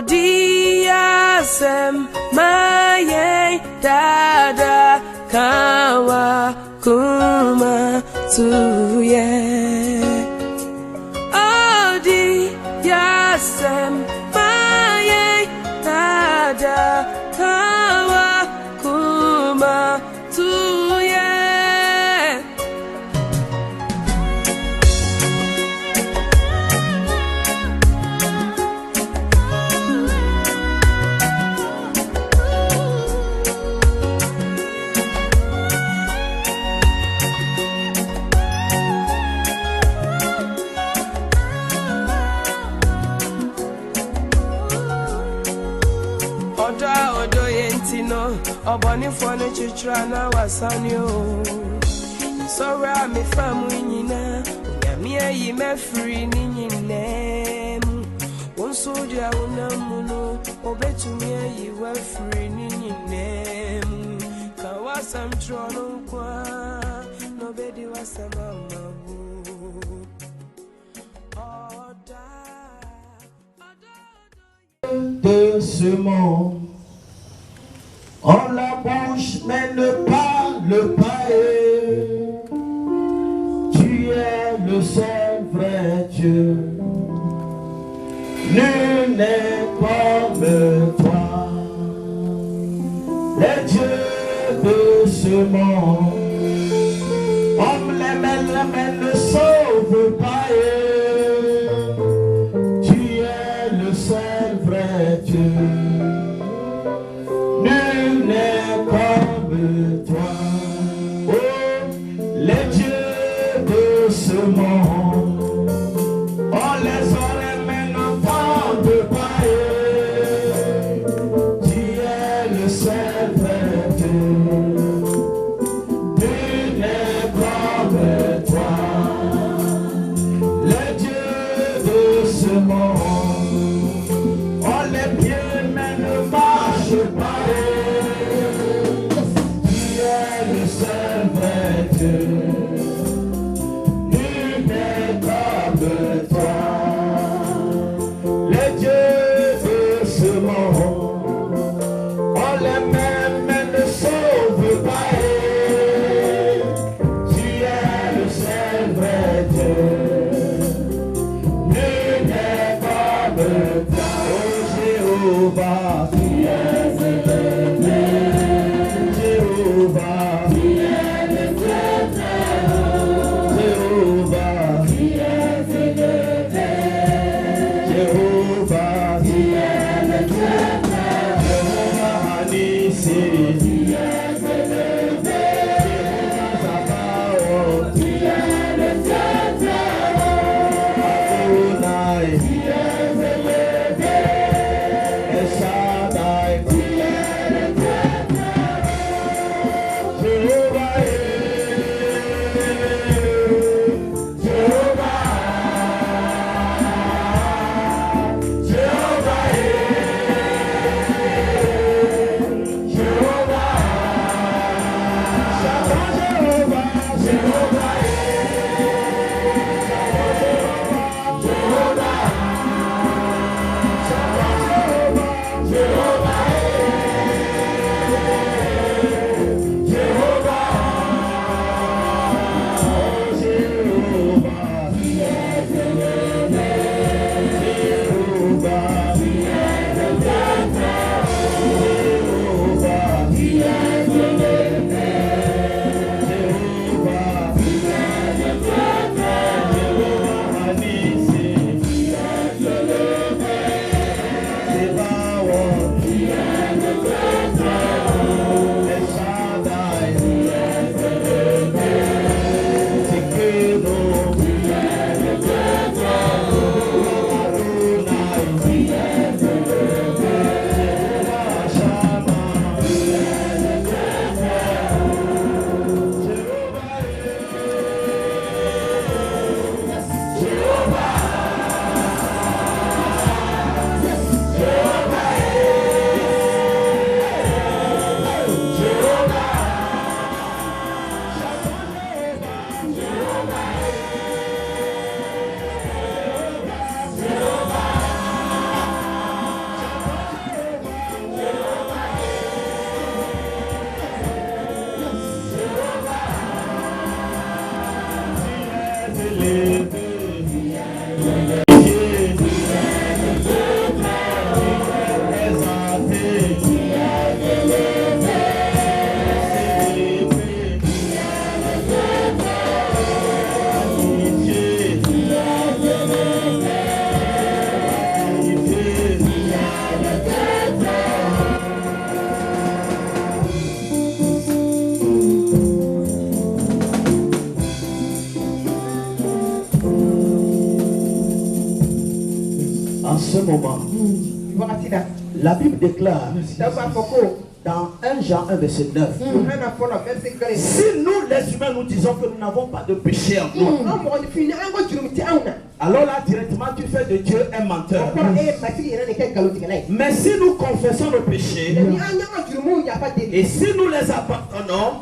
dia sem maye dada kawa kuma tuye. Oh dia sem maye dada kawa kuma tuye. Odo yentino oboni fone chichra na wasanyo sora me famu nyina nyame ayi me free ni nyinem wonso dia wonamuno obetumi ayi wa free ni nyinem ka wasam trono kwa no bedi wasama mabu de ce monde. On la bouche mais ne parle pas. Tu es le seul vrai Dieu. Nul n'est comme toi. Les dieux de ce monde. On les met mais ne sauve pas. Tu es le seul vrai Dieu. Nul n'est comme toi. Oh, les dieux de ce monde, on les aurait mais n'entendent pas. Tu es le seul vrai Dieu. Nul n'est comme toi. Les dieux de ce monde, on les pieds mais ne marchent pas. Shaddai. moment, la Bible déclare dans 1 Jean 1 verset 9, si nous les humains nous disons que nous n'avons pas de péché en nous, alors là directement tu fais de Dieu un menteur. Mais si nous confessons nos péchés et si nous les abandonnons,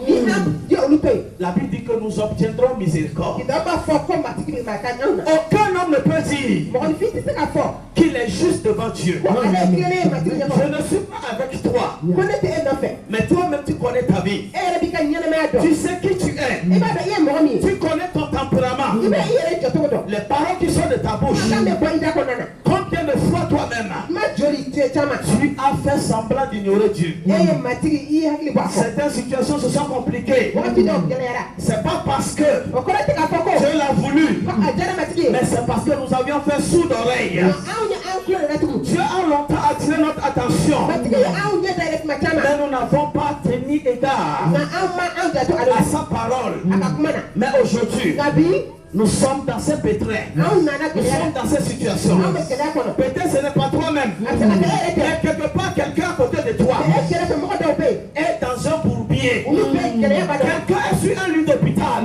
la Bible dit que nous obtiendrons miséricorde. Aucun homme ne peut dire qu'il est juste devant Dieu. Je ne suis pas avec toi, mais toi-même tu connais ta vie. Tu sais qui tu es. Tu connais ton tempérament. Les paroles qui sont de ta bouche. Combien de fois toi-même tu as fait semblant d'ignorer Dieu? Certaines situations se sont compliquées. C'est pas parce que Dieu l'a voulu, mais c'est parce que nous avions fait sourd d'oreille. Dieu a longtemps attiré notre attention, mais nous n'avons pas tenu égard à sa parole. Mais aujourd'hui, nous sommes dans ces pétrins. Nous sommes dans ces situations. Peut-être ce n'est pas toi-même, mais quelque part quelqu'un à côté de toi est dans un bourbier. Quelqu'un est sur un lit d'hôpital.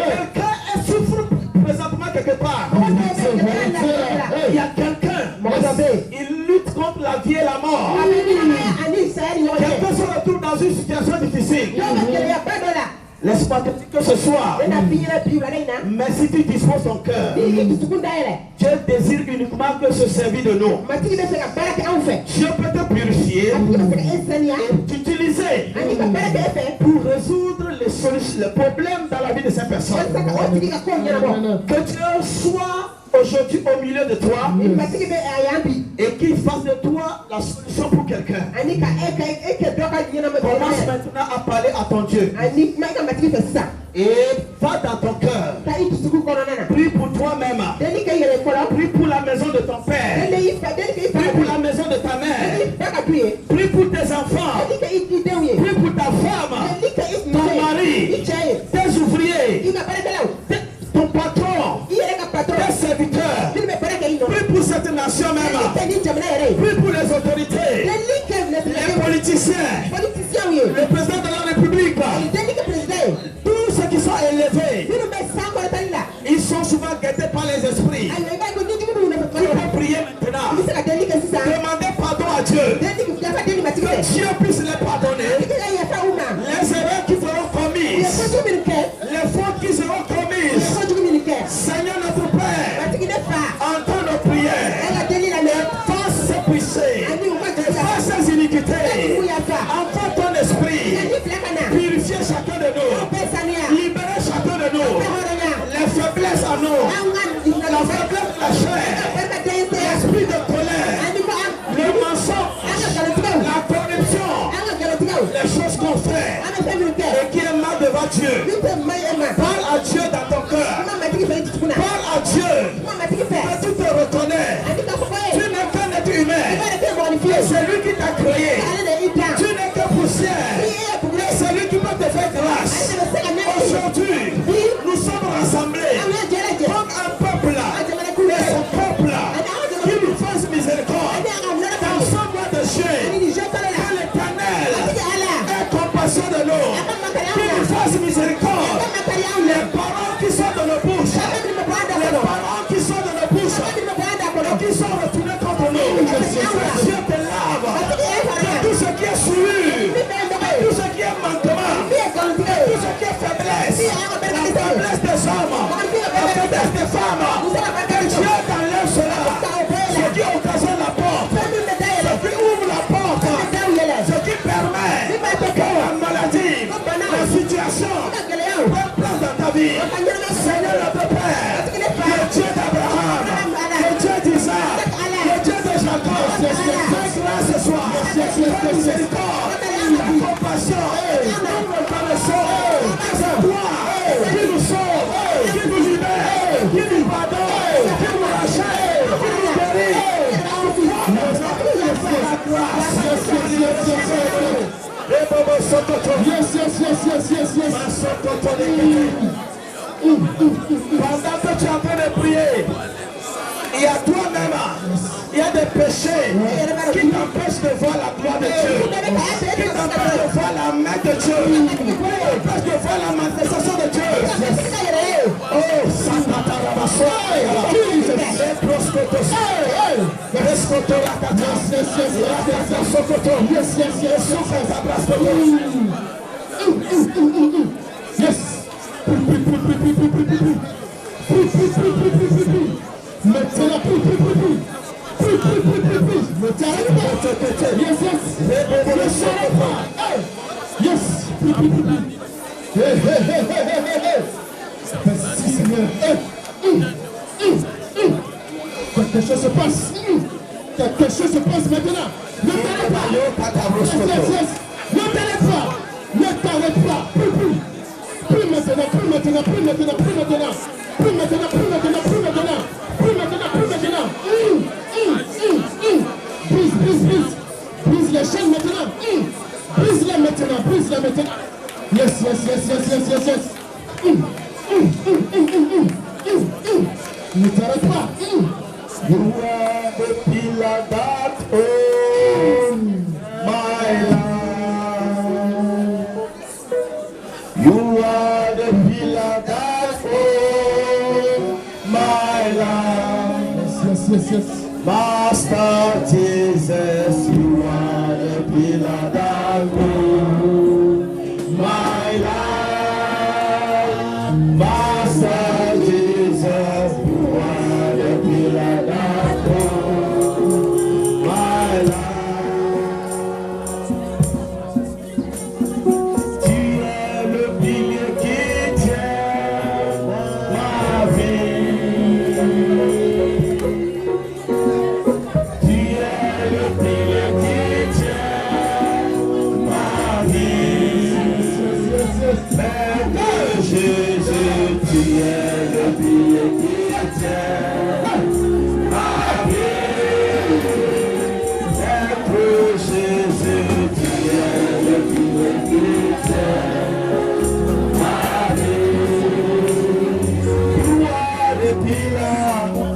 Quelqu'un souffre présentement quelque part. Il y a quelqu'un, il lutte contre la vie et la mort. Quelqu'un se retrouve dans une situation difficile. Laisse-moi te dire que ce soir, mais si tu disposes ton cœur, Dieu désire uniquement que se servir de nous. Dieu peut te purifier et t'utiliser pour résoudre les problèmes dans la vie de ces personnes. Que Dieu soit aujourd'hui au milieu de toi et qu'il fasse de toi la solution pour quelqu'un. Commence maintenant à parler à ton Dieu et va dans ton cœur. Prie pour toi-même. Prie pour la maison de ton père. Prie pour la maison de ta mère. Prie pour tes enfants. Prie pour ta femme, ton mari, tes ouvriers, ton patron, tes serviteurs. Prie pour cette nation même. Prie pour les autorités, les politiciens, le président de la République, tous ceux qui sont élevés. Ils sont souvent guettés par les esprits. Tu peux prier maintenant. Demandez pardon à Dieu. Que Dieu puisse les pardonner. Les erreurs qui seront commises, les fautes qui seront commises. Seigneur notre Père, entends nos prières. Efface ces péchés, efface ces iniquités. Envoie ton esprit. Purifier chacun de nous. Libérer chacun de nous. Les faiblesses en nous. La faiblesse de la chair. L'esprit de colère. Le mensonge. La corruption. Les choses qu'on fait et qui est mal devant Dieu. Parle à Dieu dans ton cœur. Parle à Dieu. Que tu te reconnais. Tu n'es qu'un être humain. C'est lui qui t'a créé. Tu n'es que poussière. C'est lui qui peut te faire grâce. Aujourd'hui, nous sommes rassemblés comme un peuple et son peuple qui nous fasse miséricorde. Dans ce mois de juin, que l'Éternel ait compassion de nous, qui nous fasse miséricorde. Les paroles qui sont dans nos bouches, les paroles qui sont dans nos bouches et qui sont retournées contre nous, Dieu te lave de tout ce qui est souillure, de tout ce qui est manquement, de tout ce qui est faiblesse, la faiblesse des hommes, la faiblesse des femmes. Que Dieu t'enlève cela, ce qui occasionne la porte, ce qui ouvre la porte, ce qui permet que la maladie, la situation prenne place dans ta vie. Seigneur notre Père, le Dieu d'Abraham, le Dieu d'Isaac, le Dieu de Jacob, fais grâce ce soir, fais miséricorde, la compassion, nous reconnaissons, c'est toi qui nous sauve, qui nous libère, qui nous pardonne, qui nous rachète, qui nous guérit. Pendant que tu es en train de prier, il y a toi-même péché qui t'empêche de voir la gloire de Dieu, qui t'empêche de voir la main de Dieu, qui t'empêche de voir la manifestation de Dieu. Oh, Santa Rabasoya, yes. Maintenant, quelque chose se passe. Quelque chose se passe maintenant. Ne t'arrête pas. Ne t'arrête pas. Ne t'arrête pas. Plus maintenant. Brise les chaînes maintenant. Brise-les maintenant. Yes. Ne t'arrête pas. You are the pillar that owns my life. You are the pillar that owns my life. Yes. Master Jesus, you are the pillar that owns my life. Master Jesus, you are the pillar that owns my life. Tu es le pilier qui tient ma vie. Tu es le pilier qui tient ma vie. Maître Jésus, tu es le pilier qui tient ma vie. Maître Jésus, tu es le pilier qui tient ma vie. You are the pillar that holds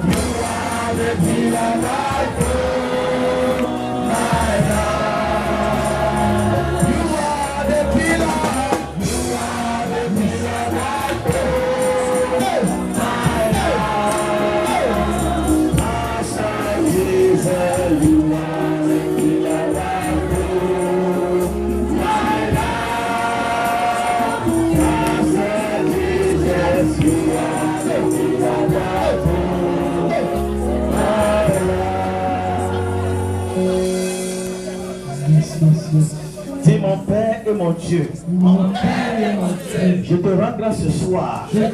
my life. You are the pillar that holds my life. Master Jesus, you are the pillar that holds my life. Master Jesus, you are the pillar that holds my life. Dis mon Père et mon Dieu, je te rends grâce ce soir. Je me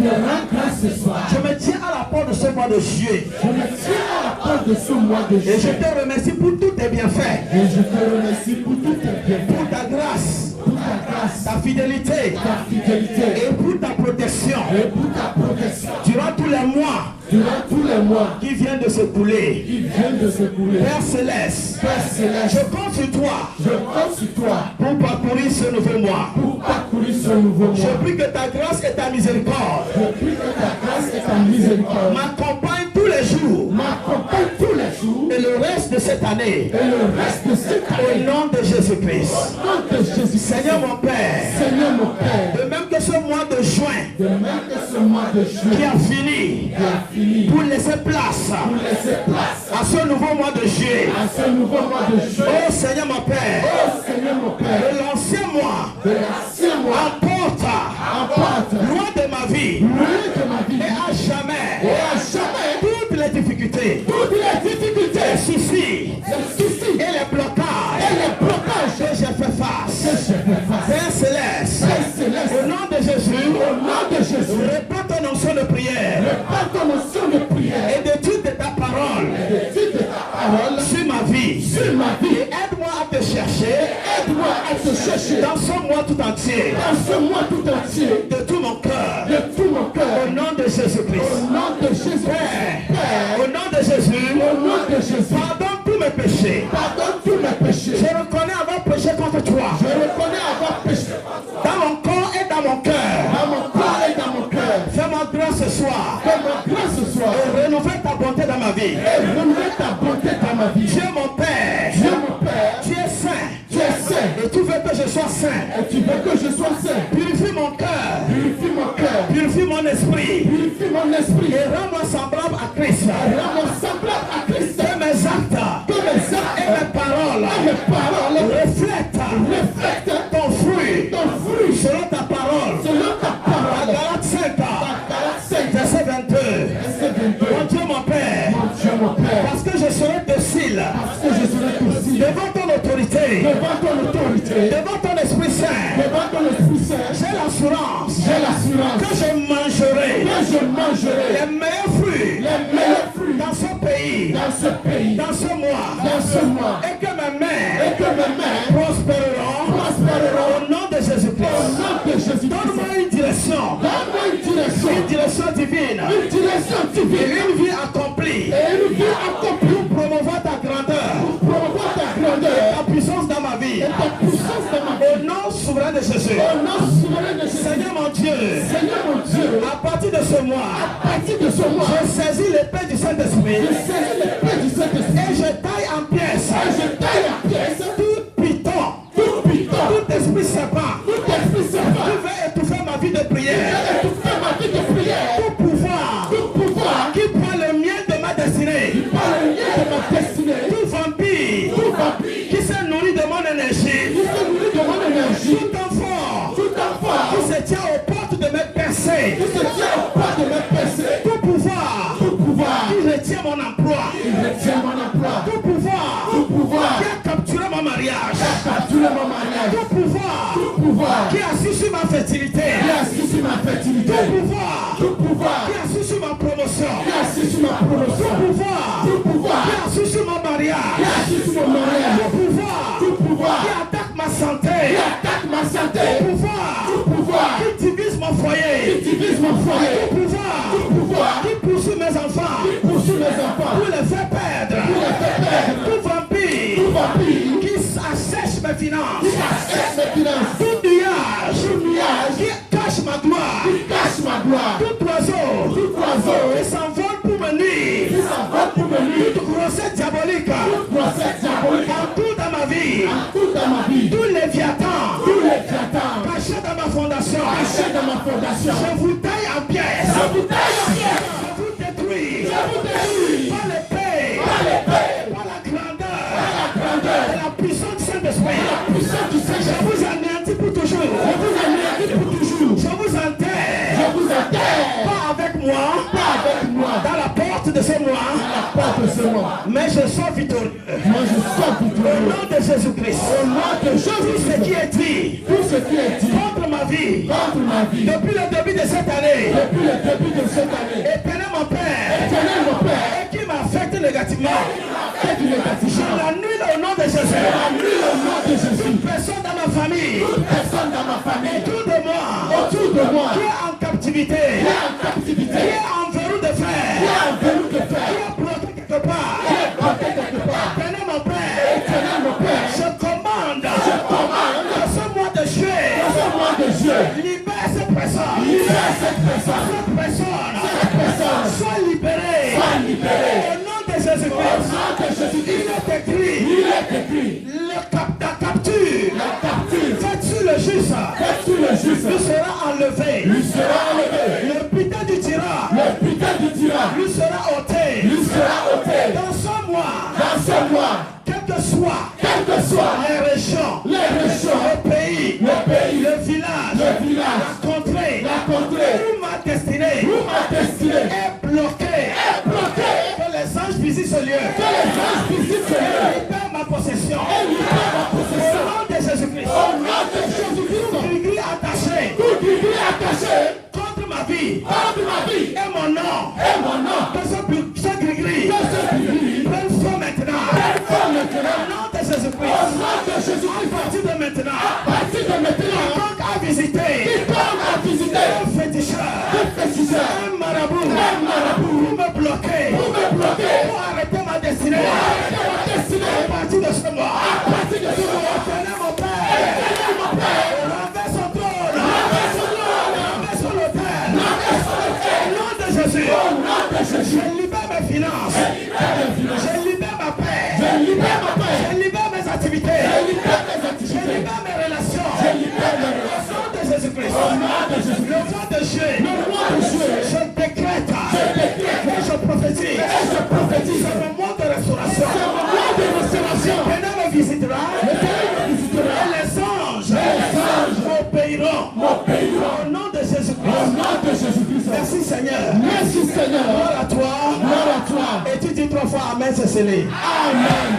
tiens à la porte de ce mois de juillet. Et je te remercie pour tous tes bienfaits. Pour ta grâce. Ta fidélité. Et pour ta protection. Durant tous les mois qui viennent de s'écouler. Père Céleste, je compte sur toi pour parcourir ce nouveau mois. Je prie que ta grâce et ta miséricorde m'accompagnent tous les jours et le reste de cette année. Au nom de Jésus-Christ. Seigneur mon Père, de même que ce mois de juin qui a fini, pour laisser place à ce nouveau mois de juillet. Oh Seigneur mon Père, de l'ancien mois emporte loin de ma vie et à jamais toutes les difficultés, les soucis et les blocages que j'ai fait face. Père Céleste, au nom de Jésus, répète ton onction de prière et d'étude de ta parole sur ma vie. Et aide-moi à te chercher dans ce mois tout entier, de tout mon cœur, au nom de Jésus-Christ. Père, au nom de Jésus, pardonne tous mes péchés. Je reconnais avoir péché contre toi dans mon corps et dans mon cœur. Fais-moi grâce ce soir et renouvelle ta bonté dans ma vie. ma vie. Dieu mon Père. Dieu mon Père. Tu es saint. Tu es saint. Et tu veux que je sois saint. Et tu veux que je sois saint. Purifie mon cœur. Purifie mon cœur. Purifie mon esprit. Purifie mon esprit. Et rends-moi semblable à Christ. Rends-moi semblable à Christ. Que mes actes. Et mes paroles. Reflètent ton fruit. Selon ta parole. La Galate 5. Verset 22. Mon Dieu mon Père. Parce que je serai docile. Devant ton autorité. Devant ton Esprit Saint. J'ai l'assurance. Que je mangerai. Les meilleurs fruits. Dans ce pays. Dans ce mois. Et que mes mains prospéreront. Au nom de Jésus-Christ. Donne-moi une direction. Une direction divine. Et une vie accomplie. Pour promouvoir ta grandeur. Et ta puissance dans ma vie. Au nom souverain de Jésus. Seigneur mon Dieu. À partir de ce mois. Je saisis l'épée du Saint-Esprit. Et je taille en pièces. Tout piton. Tout esprit serpent. Qui veut étouffer ma vie de prière. Tout pouvoir. Qui prend le miel de ma destinée. Tout vampire. Qui se nourrit de mon énergie. Tout enfant. Qui se tient aux portes de mes percées. Tout pouvoir. Qui retient mon emploi. Tout pouvoir. Qui a capturé mon mariage. Tout pouvoir. Qui a assis sur ma fertilité. Tout pouvoir. Qui a assis sur ma promotion. Tout pouvoir. Qui a assis sur mon mariage. Tout pouvoir. Qui attaque ma santé. Tout pouvoir. Qui divise mon foyer. Tout pouvoir. Qui poursuit mes enfants. Pour les faire perdre. Tout vampire. Qui assèche mes finances. Tout nuage. Qui cache ma gloire. Tout oiseau. Qui s'envole pour me nuire. Toute grossesse diabolique. Partout dans ma vie. Tous les viatans. Cachés dans ma fondation. Je vous taille en pièces. Je vous détruis. Par l'épée. Par la grandeur. Et la puissance du Saint-Esprit. Je vous anéantis pour toujours. Je vous enterre. Pas avec moi. Dans la porte de ce mois. Mais je sors victorieux. Au nom de Jésus-Christ. Tout ce qui est dit. Contre ma vie. Depuis le début de cette année. Éternel mon Père. Et qui m'affecte négativement. Je l'annule au nom de Jésus. Toute personne dans ma famille. Autour de moi. Qui est en captivité. Qui est en verrou de fer. Qui est bloqué quelque part. Éternel mon Père. Je commande. Que ce mois de juillet. Libère cette personne. Cette personne. Soit libérée. Au nom de Jésus-Christ. Il est écrit. La capture. Faites sur le juste. Lui sera enlevé. Le butin du tyran. Lui sera ôté. Dans ce mois. Quel que soit les régions, le pays, le village, la contrée, où ma destinée est bloquée. Que les anges visitent ce lieu. Libère ma possession. Au nom de Jésus-Christ. Tout gris attaché contre ma vie et mon nom. Que ce gris prenne foi maintenant. Au nom de Jésus-Christ. À partir de maintenant. Quiconque a visité un féticheur, un marabout, pour me bloquer, pour arrêter ma destinée. À partir de ce mois. Éternel mon Père. Renverse son trône. Renverse son hôtel. Au nom de Jésus. Je libère mes finances. Je libère ma paix. Je libère mes activités. Je libère mes relations. Au nom de Jésus-Christ. Le roi de Dieu. Je décrète. Et je prophétise. C'est mon mois de restauration. L'éternel me visitera. Et les anges m'obéiront. Au nom de Jésus-Christ. Merci Seigneur. Gloire à toi. Et tu dis 3 fois Amen, c'est scellé. Amen.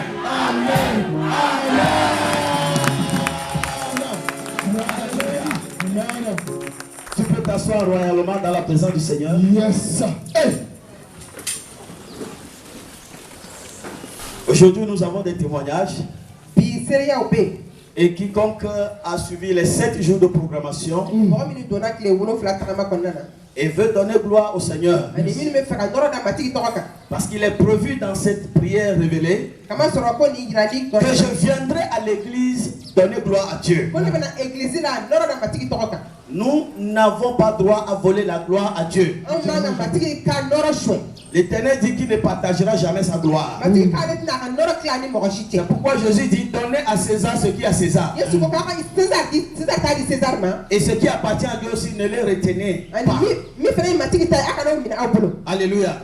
Tu peux t'asseoir royalement dans la présence du Seigneur. Yes. Hey. Aujourd'hui, nous avons des témoignages. Et quiconque a suivi les 7 jours de programmation et veut donner gloire au Seigneur, parce qu'il est prévu dans cette prière révélée que je viendrai à l'église donner gloire à Dieu. Nous n'avons pas droit à voler la gloire à Dieu. L'Éternel dit qu'il ne partagera jamais sa gloire. C'est pourquoi Jésus dit: donnez à César ce qui est à César. Et ce qui appartient à Dieu aussi, ne le retenez pas. Alléluia.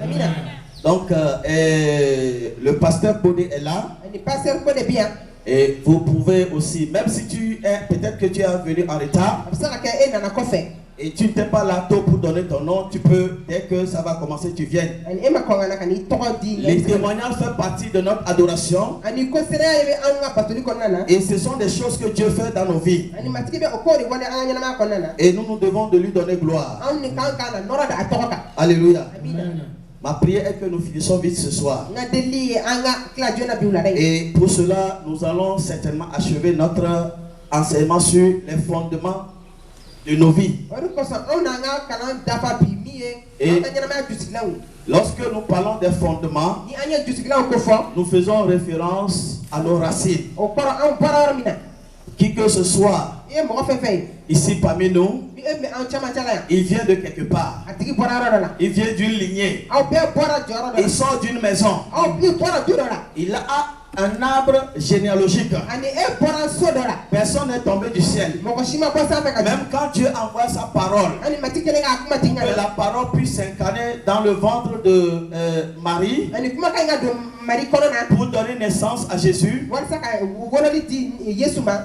Donc, le pasteur Bodé est là. Et vous pouvez aussi, même si tu es, peut-être que tu es venu en retard et tu n'étais pas là tôt pour donner ton nom, tu peux, dès que ça va commencer, tu viens. Les témoignages font partie de notre adoration. Et ce sont des choses que Dieu fait dans nos vies. Et nous devons de lui donner gloire. Alléluia. Amen. Ma prière est que nous finissons vite ce soir. Et pour cela, nous allons certainement achever notre enseignement sur les fondements de nos vies. Et lorsque nous parlons des fondements, nous faisons référence à nos racines. Qui que ce soit ici parmi nous, il vient de quelque part. Il vient d'une lignée. Il sort d'une maison. Il a un arbre généalogique. Personne n'est tombé du ciel. Même quand Dieu envoie sa parole, que la parole puisse s'incarner dans le ventre de Marie pour donner naissance à Jésus.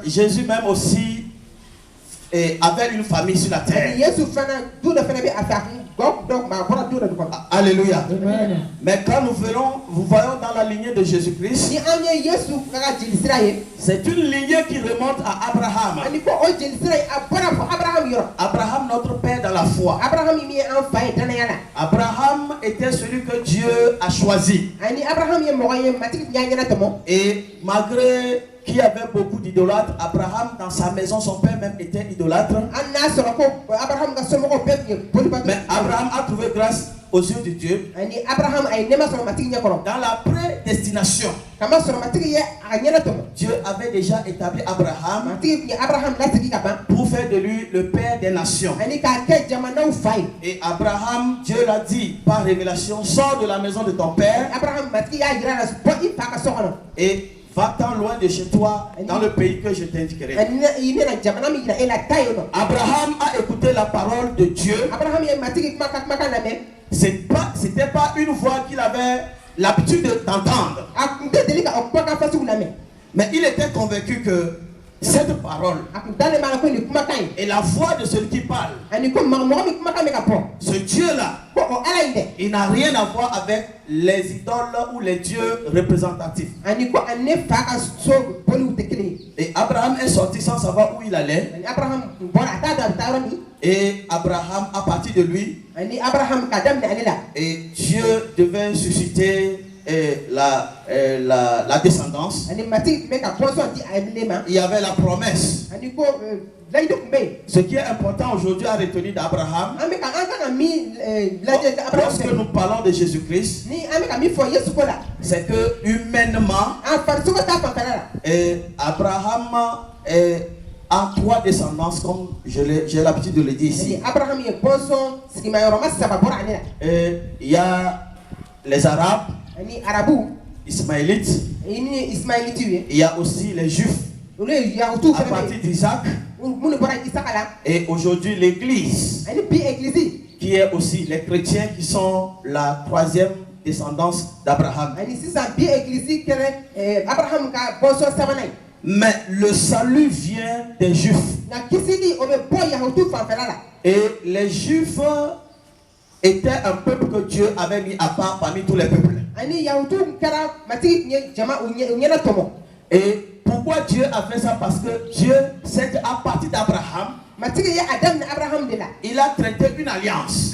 Jésus même aussi avait une famille sur la terre. Alléluia. Amen. Mais quand nous voyons dans la lignée de Jésus-Christ, c'est une lignée qui remonte à Abraham. Abraham, notre père dans la foi. Abraham était celui que Dieu a choisi. Et malgré qu'il y avait beaucoup d'idolâtres, Abraham, dans sa maison, son père même était idolâtre. Mais Abraham a trouvé grâce aux yeux de Dieu dans la prédestination. Dieu avait déjà établi Abraham pour faire de lui le père des nations. Et Abraham, Dieu l'a dit par révélation: sors de la maison de ton père et va-t'en loin de chez toi dans le pays que je t'indiquerai. Abraham a écouté la parole de Dieu. C'était pas une voix qu'il avait l'habitude d'entendre. Mais il était convaincu que cette parole est la voix de celui qui parle. Ce Dieu-là, il n'a rien à voir avec les idoles ou les dieux représentatifs. Et Abraham est sorti sans savoir où il allait. Et Abraham, à partir de lui, et Dieu devait susciter la descendance. Il y avait la promesse. Ce qui est important aujourd'hui à retenir d'Abraham, lorsque nous parlons de Jésus-Christ, c'est que humainement, Abraham a 3 descendances, comme j'ai l'habitude de le dire ici. Il y a les Arabes, ismaélites. Il y a aussi les juifs à partir d'Isaac. Et aujourd'hui l'église, qui est aussi les chrétiens qui sont la troisième descendance d'Abraham. Mais le salut vient des juifs. Et les juifs étaient un peuple que Dieu avait mis à part parmi tous les peuples. Et pourquoi Dieu a fait ça? Parce que Dieu sait qu'à partir d'Abraham, il a traité une alliance.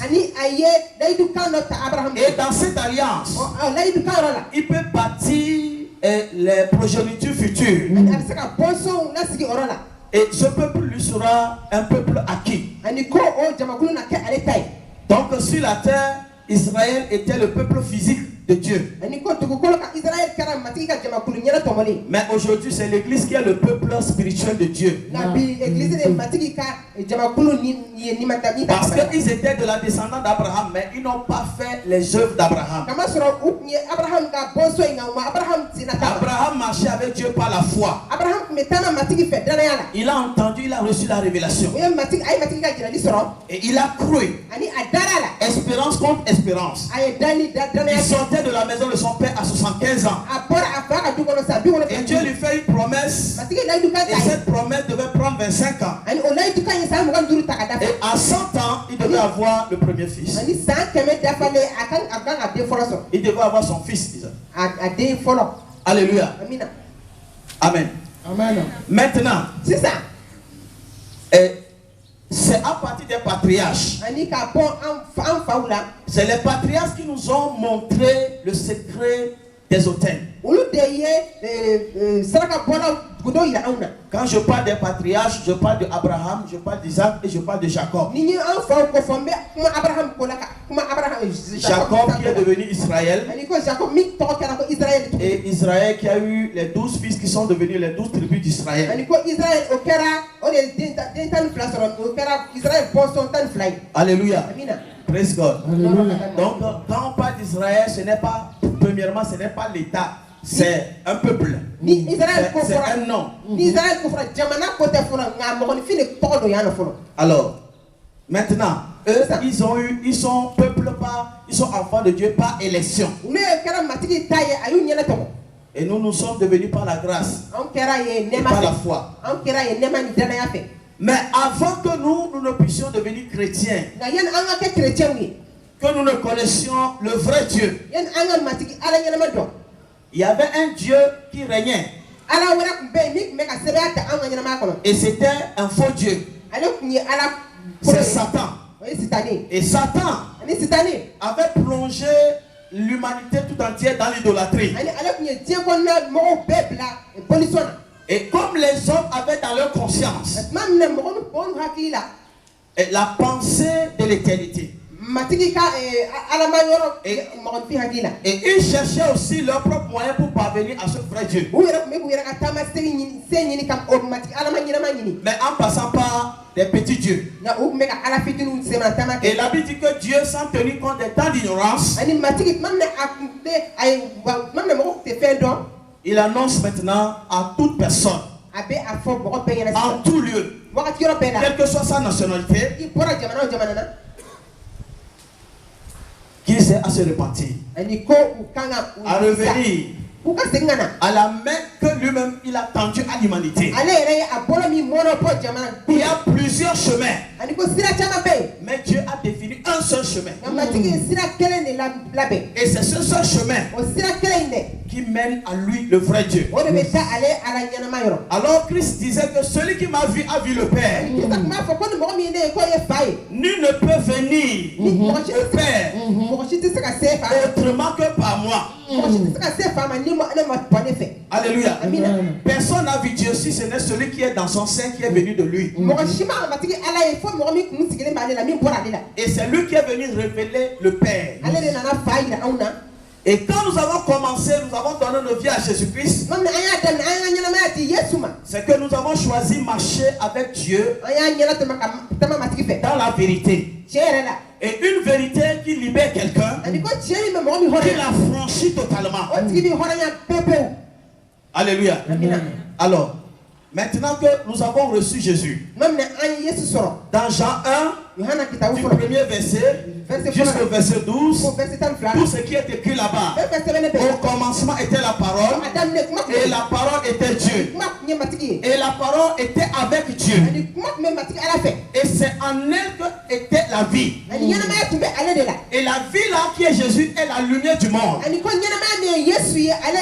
Et dans cette alliance, il peut bâtir les progénitures futures. Et ce peuple lui sera un peuple acquis. Donc sur la terre, Israël était le peuple physique de Dieu. Mais aujourd'hui, c'est l'église qui est le peuple spirituel de Dieu. Parce qu'ils étaient de la descendance d'Abraham, mais ils n'ont pas fait les œuvres d'Abraham. Abraham marchait avec Dieu par la foi. Il a entendu, il a reçu la révélation. Et il a cru. Espérance contre espérance. Il sortait de la maison de son père à 75 ans. Et Dieu lui fait une promesse. Et cette promesse devait prendre 25 ans. Et à 100 ans, il devait avoir le premier fils. Il devait avoir son fils, disons. Alléluia. Amen. Amen. Maintenant, c'est ça. C'est à partir des patriarches. C'est les patriarches qui nous ont montré le secret des autels. Quand je parle des patriarches, je parle d'Abraham, je parle d'Isaac et je parle de Jacob. Jacob qui est devenu Israël. Et Israël qui a eu les 12 fils qui sont devenus les 12 tribus d'Israël. Alléluia. Praise God. Alléluia. Donc quand on parle d'Israël, ce n'est pas, premièrement, ce n'est pas l'État. C'est un peuple. C'est un nom. Alors, maintenant, eux, ils sont peuple par, ils sont enfants de Dieu par élection. Et nous sommes devenus par la grâce et par la foi. Mais avant que nous ne puissions devenir chrétiens, que nous ne connaissions le vrai Dieu, il y avait un Dieu qui régnait. Et c'était un faux Dieu. C'est Satan. Et Satan avait plongé l'humanité tout entière dans l'idolâtrie. Et comme les hommes avaient dans leur conscience la pensée de l'éternité, et ils cherchaient aussi leur propre moyen pour parvenir à ce vrai Dieu. Mais en passant par des petits dieux. Et la Bible dit que Dieu, sans tenir compte des temps d'ignorance, il annonce maintenant à toute personne, en tout lieu, quelle que soit sa nationalité, qu'il sait à se repentir, à revenir à la main que lui-même il a tendue à l'humanité. Il y a plusieurs chemins, mais Dieu a défini un seul chemin. Et c'est ce seul chemin qui mène à lui, le vrai Dieu. Alors Christ disait que celui qui m'a vu a vu le Père. Nul ne peut venir au Père autrement que par moi. Alléluia. Personne n'a vu Dieu si ce n'est celui qui est dans son sein qui est venu de lui. Et c'est lui qui est venu révéler le Père. Et quand nous avons commencé, nous avons donné nos vies à Jésus-Christ, c'est que nous avons choisi marcher avec Dieu dans la vérité. Et une vérité qui libère quelqu'un, qui l'a franchi totalement. Alléluia. Alors, maintenant que nous avons reçu Jésus, dans Jean 1, du premier verset jusqu'au verset 12, tout ce qui est écrit là-bas, au commencement était la parole, et la parole était Dieu, et la parole était avec Dieu, et c'est en elle que était la vie, et la vie là qui est Jésus est la lumière du monde.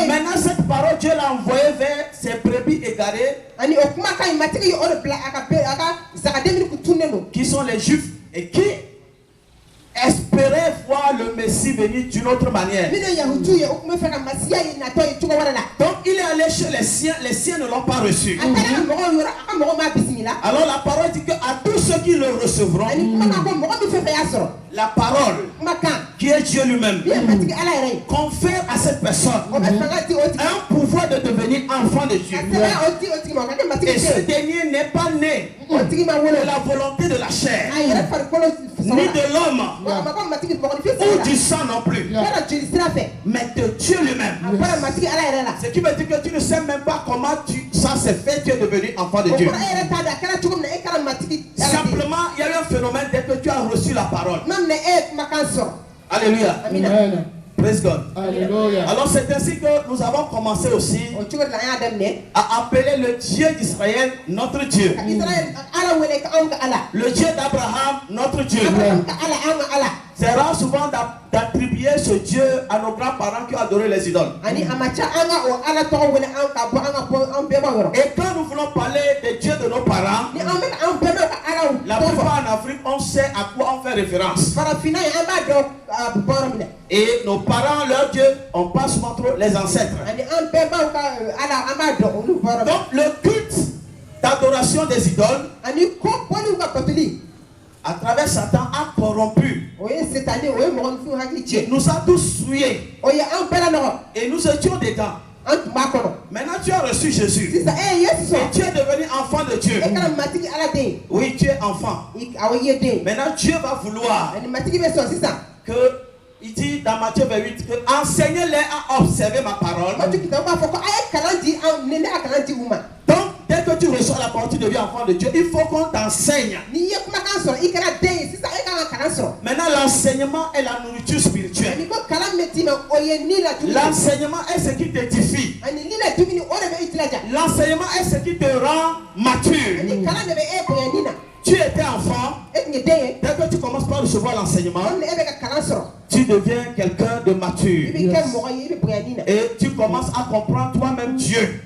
Maintenant cette parole, Dieu l'a envoyée vers ses brebis égarées, qui sont les Juifs et qui espéraient voir le Messie venir d'une autre manière. Donc il est allé chez les siens ne l'ont pas reçu. Alors la parole dit qu'à tous ceux qui le recevront, la parole qui est Dieu lui-même confère à cette personne un pouvoir de devenir enfant de Dieu. Et ce dernier n'est pas né de la volonté de la chair, ni de l'homme, ou du sang non plus, mais de Dieu lui-même. Ce qui veut dire que tu ne sais même pas comment ça s'est fait, tu es devenu enfant de Dieu. Simplement, il y a eu un phénomène dès que tu as reçu la parole. Alléluia. Amen. Praise God. Alléluia. Alors c'est ainsi que nous avons commencé aussi à appeler le Dieu d'Israël notre Dieu. Le Dieu d'Abraham notre Dieu. C'est rare souvent d'attribuer ce Dieu à nos grands-parents qui ont adoré les idoles. Et quand nous voulons parler des dieux de nos parents, la plupart en Afrique, on sait à quoi on fait référence. Et nos parents, leurs dieux, on passe souvent trop les ancêtres. Donc le culte d'adoration des idoles, à travers Satan, a corrompu. Il nous a tous souillés. Et nous étions dedans. Maintenant tu as reçu Jésus. Et tu es devenu enfant de Dieu. Oui, tu es enfant. Maintenant Dieu va vouloir que, il dit dans Matthieu 28, que enseignez-les à observer ma parole. Donc dès que tu reçois la parole, tu deviens enfant de Dieu. Il faut qu'on t'enseigne. Maintenant, l'enseignement est la nourriture spirituelle. L'enseignement est ce qui t'édifie. L'enseignement est ce qui te rend mature. Tu étais enfant. Dès que tu commences par recevoir l'enseignement, tu deviens quelqu'un de mature. Et tu commences à comprendre toi-même Dieu.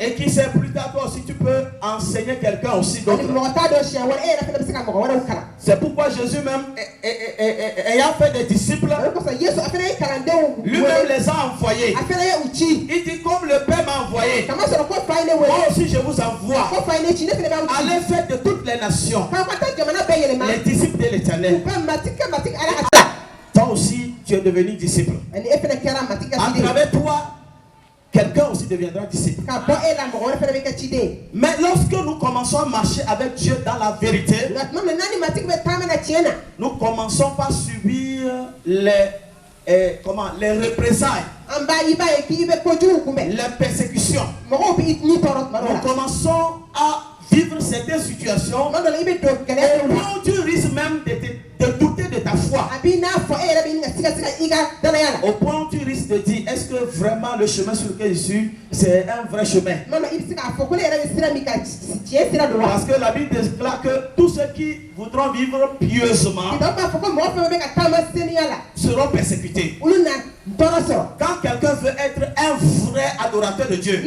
Et qui sait, plus tard toi aussi tu peux enseigner quelqu'un aussi d'autre. C'est pourquoi Jésus même ayant fait des disciples, lui-même les a envoyés. Il dit comme le Père m'a envoyé, moi aussi je vous envoie. Allez faire de toutes les nations les disciples de l'Éternel. Toi aussi tu es devenu disciple. À travers toi, quelqu'un aussi deviendra disciple. Mais lorsque nous commençons à marcher avec Dieu dans la vérité, nous commençons par subir les représailles, les persécutions. Nous commençons à vivre certaines situations où tu risques même de douter de ta foi. Au point où tu risques de dire, est-ce que vraiment le chemin sur lequel je suis, c'est un vrai chemin? Parce que la Bible déclare que tous ceux qui voudront vivre pieusement seront persécutés. Quand quelqu'un veut être un vrai adorateur de Dieu,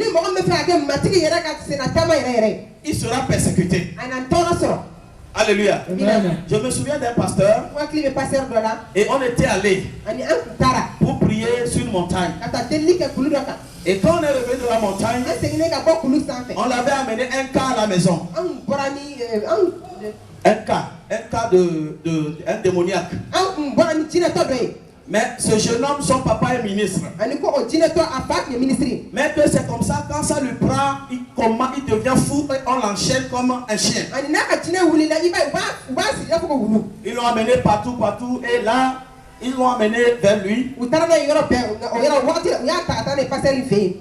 il sera persécuté. Alléluia. Je me souviens d'un pasteur et on était allé pour prier sur une montagne. Et quand on est revenu de la montagne, on l'avait amené un cas à la maison. Un cas d'un démoniaque. Mais ce jeune homme, son papa est ministre. Mais que c'est comme ça, quand ça lui prend, il devient fou et on l'enchaîne comme un chien. Ils l'ont amené partout, et là, ils l'ont amené vers lui.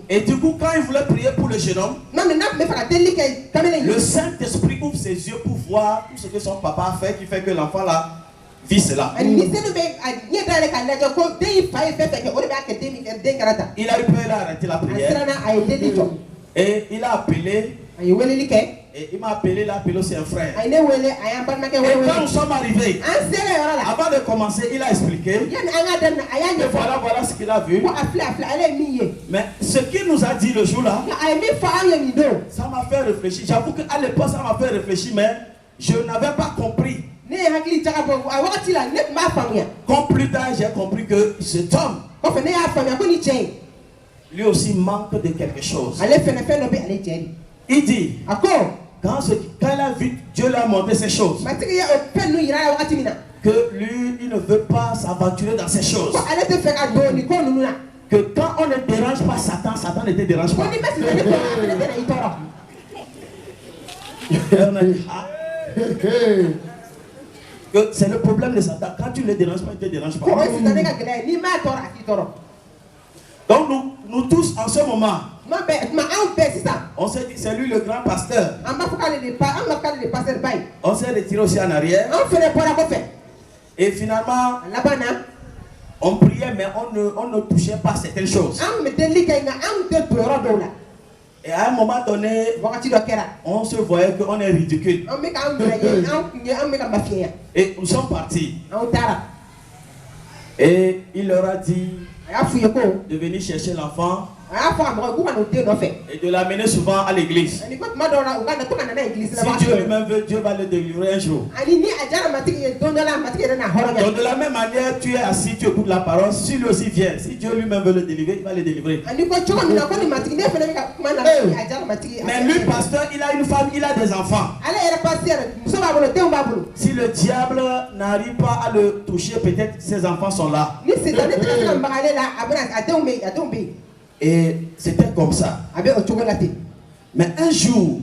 Et du coup, quand il voulait prier pour le jeune homme, le Saint-Esprit ouvre ses yeux pour voir tout ce que son papa a fait, qui fait que l'enfant là vit cela. Il a eu peur, il a arrêté la prière. Et il a appelé. Et il m'a appelé, aussi un frère. Et quand nous sommes arrivés, avant de commencer, il a expliqué que voilà ce qu'il a vu. Mais ce qu'il nous a dit le jour-là, ça m'a fait réfléchir. J'avoue qu'à l'époque, ça m'a fait réfléchir, mais je n'avais pas compris. Comme plus tard, j'ai compris que cet homme, lui aussi manque de quelque chose. Il dit, quand il a vu, Dieu lui a montré ces choses, que lui, il ne veut pas s'aventurer dans ces choses. Que quand on ne dérange pas Satan, Satan ne te dérange pas. Que c'est le problème de Satan. Quand tu ne le déranges pas, il ne te dérange pas. Donc nous tous en ce moment, on s'est dit c'est lui le grand pasteur. On s'est retiré aussi en arrière. Et finalement, on priait mais on ne touchait pas certaines choses. Et à un moment donné, on se voyait qu'on est ridicule. Et nous sommes partis. Et il leur a dit de venir chercher l'enfant et de l'amener souvent à l'église. Si Dieu lui-même veut, Dieu va le délivrer un jour. Donc de la même manière, tu es assis, tu écoutes la parole. Si lui aussi vient, si Dieu lui-même veut le délivrer, il va le délivrer. Mais lui, pasteur, il a une femme, il a des enfants. Si le diable n'arrive pas à le toucher, peut-être ses enfants sont là. Et c'était comme ça. Mais un jour,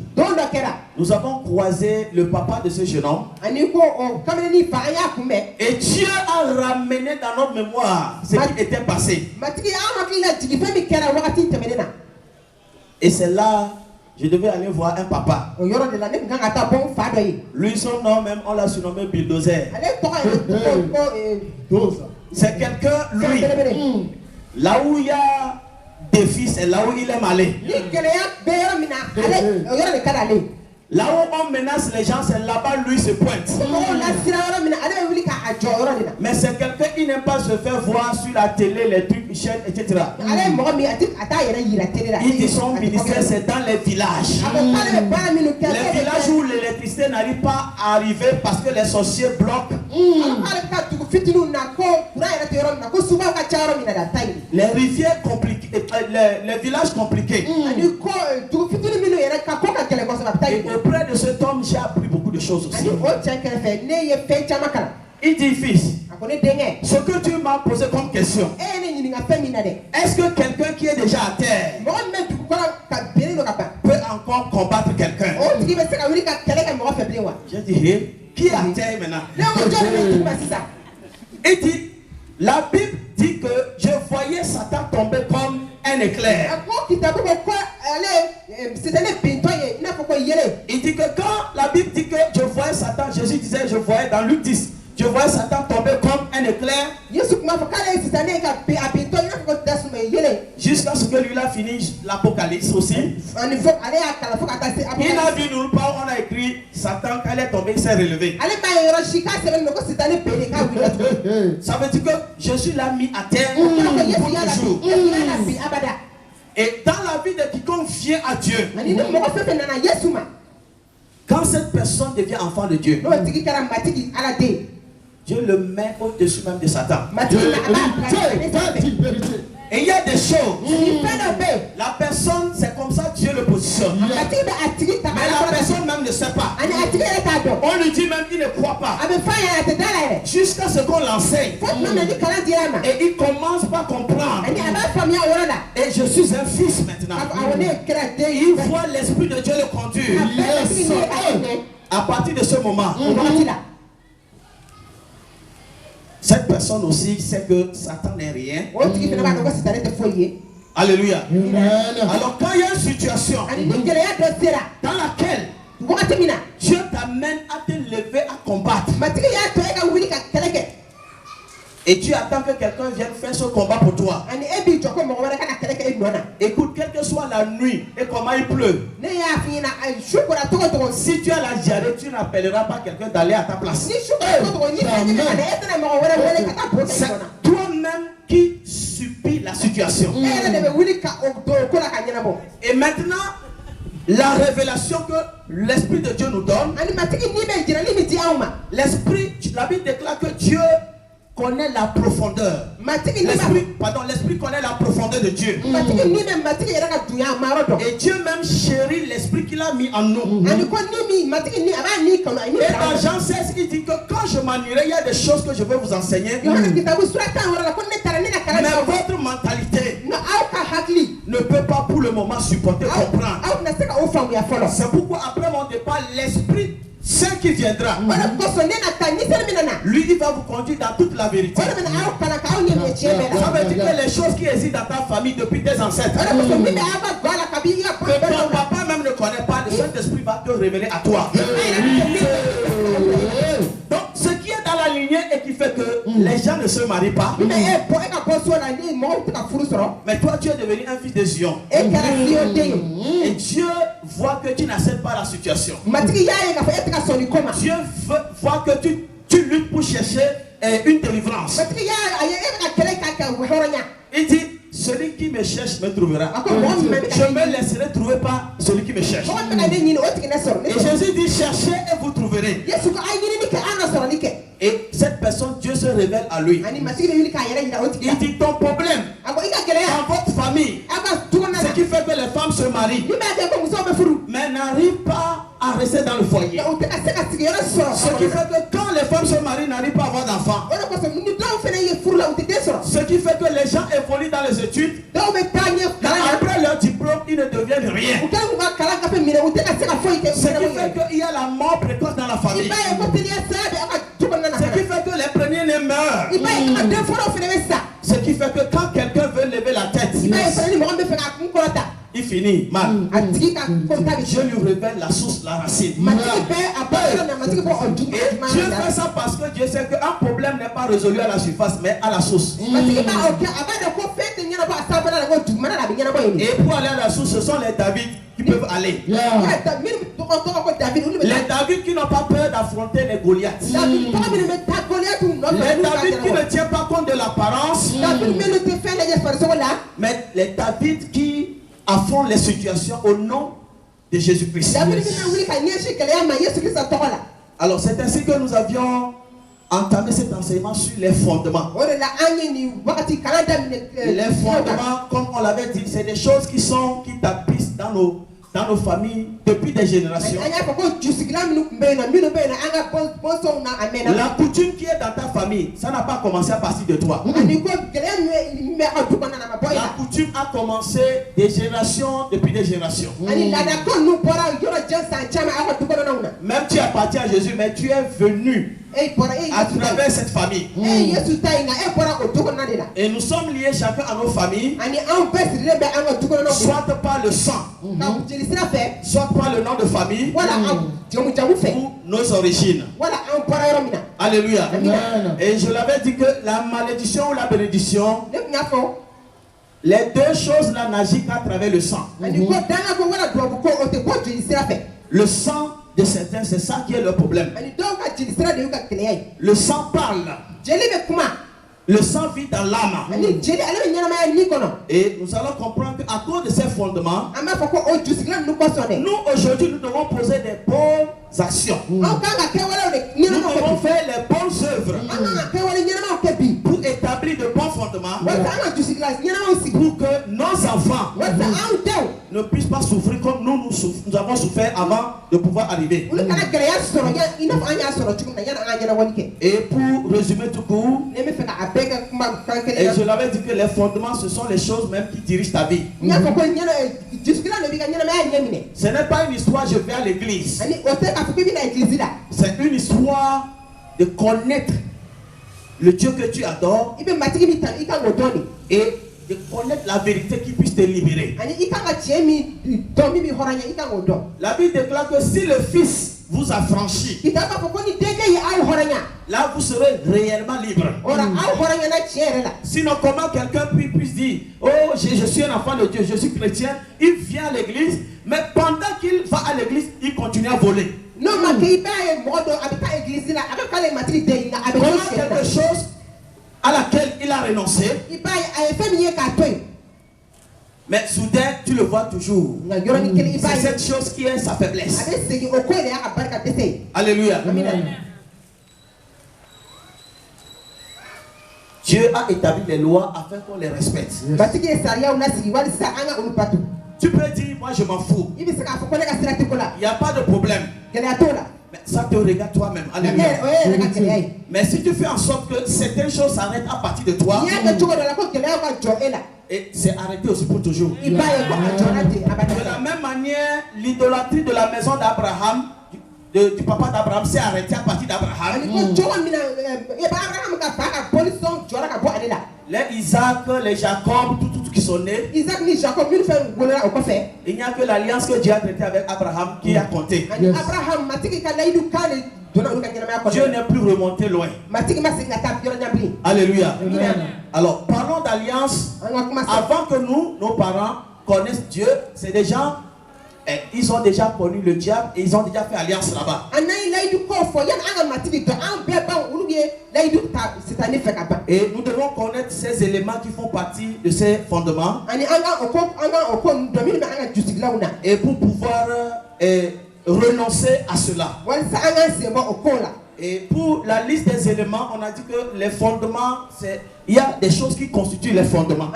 nous avons croisé le papa de ce jeune homme. Et Dieu a ramené dans notre mémoire ce qui était passé. Et c'est là, je devais aller voir un papa. Lui, son nom même, on l'a surnommé Bulldozer. C'est quelqu'un, lui, là où il y a des fils, c'est là où il aime aller. Là où on menace les gens, c'est là-bas lui se pointe. Mais c'est quelqu'un qui n'aime pas se faire voir sur la télé, les trucs, chaînes, etc. Il dit son ministère, c'est dans les villages. Les villages où l'électricité n'arrive pas à arriver parce que les sorciers bloquent. Les rivières compliquées, les villages compliqués. Et auprès de cet homme, j'ai appris beaucoup de choses aussi. Il dit, fils, ce que tu m'as posé comme question, est-ce que quelqu'un qui est déjà à terre peut encore combattre quelqu'un? J'ai dit, qui est à terre maintenant? Il dit, la Bible dit que je voyais Satan tomber comme un éclair. Il dit que quand la Bible dit que je voyais Satan, Jésus disait, je voyais dans Luc 10, je voyais Satan tomber comme un éclair. Jusqu'à ce que lui a fini l'Apocalypse aussi. Il a vu nulle part, on a écrit Satan, quand il est tombé, il s'est relevé. Ça veut dire que Jésus l'a mis à terre pour toujours. Et dans la vie de quiconque vient à Dieu, quand cette personne devient enfant de Dieu, Dieu le met au-dessus même de Satan. Et il y a des choses. La personne, c'est comme ça Dieu le positionne. Mais la personne même ne sait pas. On lui dit même qu'il ne croit pas. Jusqu'à ce qu'on l'enseigne. Et il commence par comprendre. Et je suis un fils maintenant. il voit l'Esprit de Dieu le conduire. À partir de ce moment, cette personne aussi sait que Satan n'est rien. Alléluia. Alors quand il y a une situation dans laquelle Dieu t'amène à te lever à combattre, et tu attends que quelqu'un vienne faire ce combat pour toi. Écoute, quelle que soit la nuit et comment il pleut, si tu as la diarrhée, tu n'appelleras pas quelqu'un d'aller à ta place. C'est toi-même qui subis la situation. Et maintenant, la révélation que l'Esprit de Dieu nous donne, l'Esprit, la Bible déclare que Dieu connaît la profondeur. L'Esprit connaît la profondeur de Dieu. Et Dieu même chérit l'Esprit qu'il a mis en nous. Et dans Jean 16, il dit que quand je m'en irai, il y a des choses que je vais vous enseigner. Mais votre mentalité ne peut pas pour le moment supporter, comprendre. C'est pourquoi après mon départ, l'Esprit Saint qui viendra, lui il va vous conduire dans toute la vérité. Ça veut dire que les choses qui existent dans ta famille depuis tes ancêtres, que ton papa même ne connaît pas, le Saint-Esprit va te révéler à toi. Donc ce qui est dans la lignée et qui fait que les gens ne se marient pas, mais toi tu es devenu un fils de Zion. Et Dieu voit que tu n'acceptes pas la situation. Dieu voit que tu luttes pour chercher une délivrance. Il dit, celui qui me cherche me trouvera. Je me laisserai trouver par celui qui me cherche. Et Jésus dit, cherchez et vous trouverez. Et cette personne, Dieu se révèle à lui. Il dit, ton problème dans votre famille, ce qui fait que les femmes se marient, mais n'arrivent pas à rester dans le foyer. Ce qui fait que quand les femmes se marient, n'arrivent pas à avoir d'enfants. Ce qui fait que les gens évoluent dans les études. Après leur diplôme, ils ne deviennent rien. Ce qui fait qu'il y a la mort précoce dans la famille. Ce qui fait que les premiers-nés meurent. Ce qui fait que quand quelqu'un veut lever la tête, il finit mal. Dieu lui révèle la source, la racine. Et Dieu fait ça parce que Dieu sait qu'un problème n'est pas résolu à la surface, mais à la source. Et pour aller à la source, ce sont les David qui peuvent aller. Les David qui n'ont pas peur d'affronter les Goliaths. Les David qui ne tiennent pas compte de l'apparence. Mais les David qui affrontent les situations au nom de Jésus-Christ. Alors c'est ainsi que nous avions entamé cet enseignement sur les fondements. Les fondements, comme on l'avait dit, c'est des choses qui tapissent dans nos familles depuis des générations. La coutume qui est dans ta famille, ça n'a pas commencé à partir de toi. La coutume a commencé des générations depuis des générations. Même tu appartiens à Jésus, mais tu es venu à travers cette famille. Et nous sommes liés chacun à nos familles, soit par le sang, soit par le nom de famille, ou nos origines. Alléluia. Et je l'avais dit que la malédiction ou la bénédiction, les deux choses là n'agissent qu'à travers le sang. Le sang de certains, c'est ça qui est le problème. Le sang parle. Le sang vit dans l'âme. Et nous allons comprendre qu'à cause de ces fondements, nous aujourd'hui nous devons poser des bonnes actions. Nous devons faire les bonnes œuvres pour établir de bons fondements. fondement pour que nos enfants ne puissent pas souffrir comme nous avons souffert avant de pouvoir arriver. Et pour résumer tout court, et je l'avais dit que les fondements, ce sont les choses même qui dirigent ta vie. Ce n'est pas une histoire, je vais à l'église. C'est une histoire de connaître le Dieu que tu adores et de connaître la vérité qui puisse te libérer. La Bible déclare que si le Fils vous affranchit, là vous serez réellement libre. Sinon, comment quelqu'un puisse dire, oh, je suis un enfant de Dieu, je suis chrétien, il vient à l'église, mais pendant qu'il va à l'église, il continue à voler. Comment quelque chose à laquelle il a renoncé, mais soudain tu le vois toujours. C'est cette chose qui est sa faiblesse. Alléluia. Dieu a établi les lois afin qu'on les respecte. Tu peux dire, moi je m'en fous. Il n'y a pas de problème. Mais ça te regarde toi-même. Alléluia. Mais si tu fais en sorte que certaines choses s'arrêtent à partir de toi, et c'est arrêté aussi pour toujours. De la même manière, l'idolâtrie de la maison d'Abraham, du papa d'Abraham, s'est arrêtée à partir d'Abraham. Les Isaac, les Jacob, tout qui sont nés. Il n'y a que l'alliance que Dieu a traitée avec Abraham qui a compté. Dieu n'est plus remonté loin. Alléluia. Alors, parlons d'alliance. Avant que nos parents connaissent Dieu, c'est des gens, ils ont déjà connu le diable et ils ont déjà fait alliance là-bas. Et nous devons connaître ces éléments qui font partie de ces fondements. Et pour pouvoir renoncer à cela. Et pour la liste des éléments, on a dit que les fondements, il y a des choses qui constituent les fondements.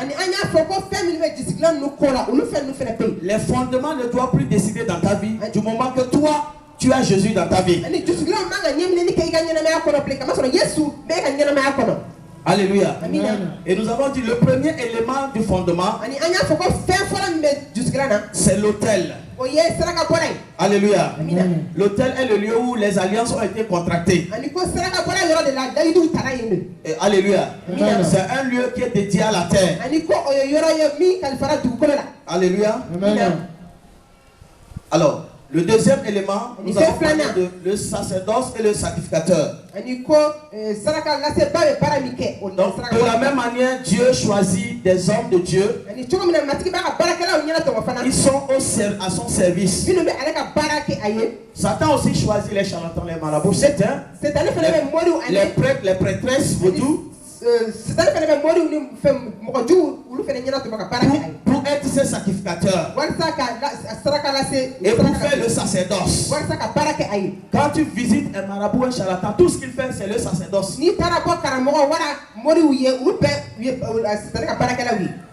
Les fondements ne doivent plus décider dans ta vie du moment que toi, tu as Jésus dans ta vie. Alléluia. Et nous avons dit le premier élément du fondement, c'est l'autel. Alléluia. L'autel est le lieu où les alliances ont été contractées. Et alléluia. C'est un lieu qui est dédié à la terre. Alléluia. Alors, le deuxième élément, nous avons parlé de le sacerdoce et le sacrificateur. Donc, de la même manière, Dieu choisit des hommes de Dieu. Ils sont à son service. Satan aussi choisit les charlatans, les marabouts, les prêtres, les prêtresses, vaudous. Pour être ses sacrificateurs et pour faire le sacerdoce. Quand tu visites un marabout, un charlatan, tout ce qu'il fait c'est le sacerdoce.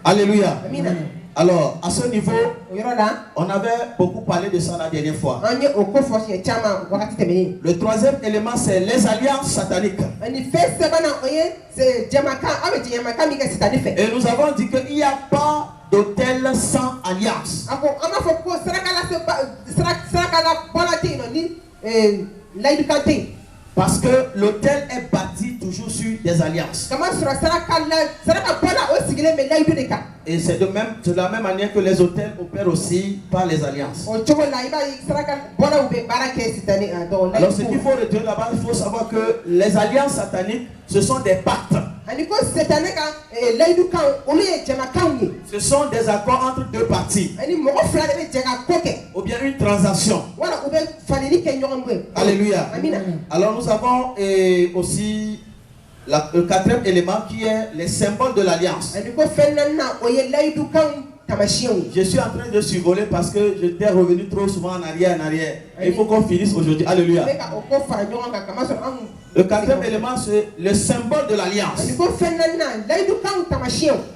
Alléluia. Alors, à ce niveau, on avait beaucoup parlé de ça la dernière fois. Le troisième élément, c'est les alliances sataniques. Et nous avons dit qu'il n'y a pas d'autel sans alliance. Parce que l'autel est bâti toujours sur des alliances. Et c'est de la même manière que les autels opèrent aussi par les alliances. Alors ce qu'il faut retenir là-bas, il faut savoir que les alliances sataniques, ce sont des pactes. Ce sont des accords entre deux parties. Ou bien une transaction. Alléluia. Alors nous avons aussi le quatrième élément qui est les symboles de l'alliance. Je suis en train de survoler parce que je t'ai revenu trop souvent en arrière. Et il faut qu'on finisse aujourd'hui. Alléluia. Le quatrième élément, c'est le symbole de l'alliance.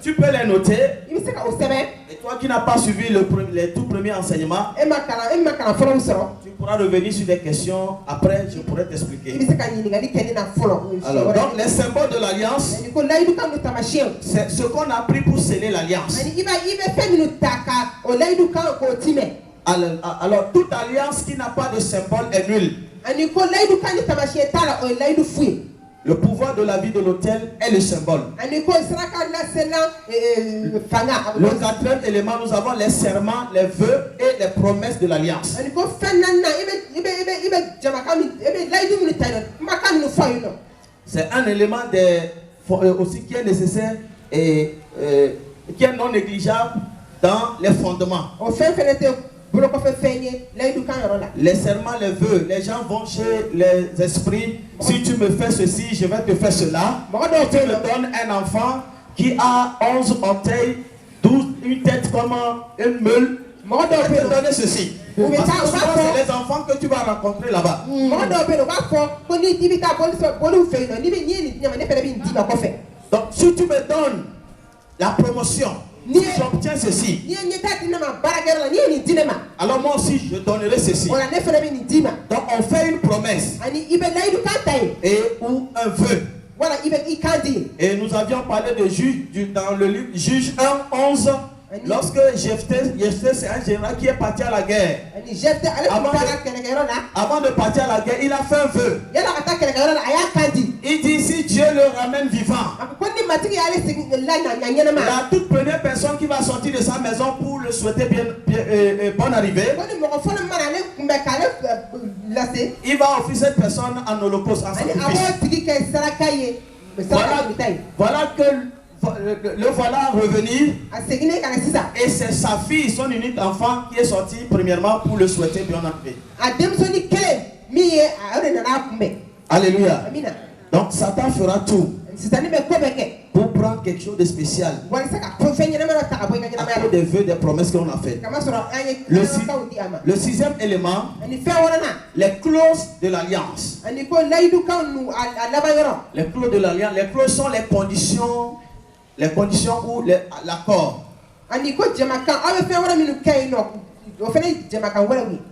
Tu peux les noter. Et toi qui n'as pas suivi les tout premiers enseignements, tu pourras revenir sur des questions. Après, je pourrai t'expliquer. Alors, donc, les symboles de l'alliance, c'est ce qu'on a pris pour sceller l'alliance. Alors, toute alliance qui n'a pas de symbole est nulle. Le pouvoir de la vie de l'autel est le symbole. Le quatrième élément, nous avons les serments, les vœux et les promesses de l'alliance. C'est un élément aussi qui est nécessaire et qui est non négligeable dans les fondements. Les serments, les vœux, les gens vont chez les esprits. Si tu me fais ceci, je vais te faire cela. Tu me donnes un enfant qui a 11 orteils, 12, une tête comme une meule. Je vais te donner ceci. Parce que souvent, c'est les enfants que tu vas rencontrer là-bas. Donc, si tu me donnes la promotion, si j'obtiens ceci, alors moi aussi je donnerai ceci. Donc on fait une promesse et ou un vœu. Et nous avions parlé de Juge dans le livre Juge 1:11. Lorsque Jephthé, c'est un général qui est parti à la guerre. Avant de partir à la guerre, il a fait un vœu. Il dit si Dieu le ramène vivant, la toute première personne qui va sortir de sa maison pour le souhaiter bonne arrivée, il va offrir cette personne en holocauste, en sacrifice. Voilà que le voilà revenir et c'est sa fille, son unique enfant qui est sorti premièrement pour le souhaiter bien arrivé. Alléluia. Donc Satan fera tout pour prendre quelque chose de spécial à cause des vœux, des promesses qu'on a fait. Le sixième élément, les clauses de l'alliance. Les clauses de l'alliance, les clauses sont les conditions ou l'accord.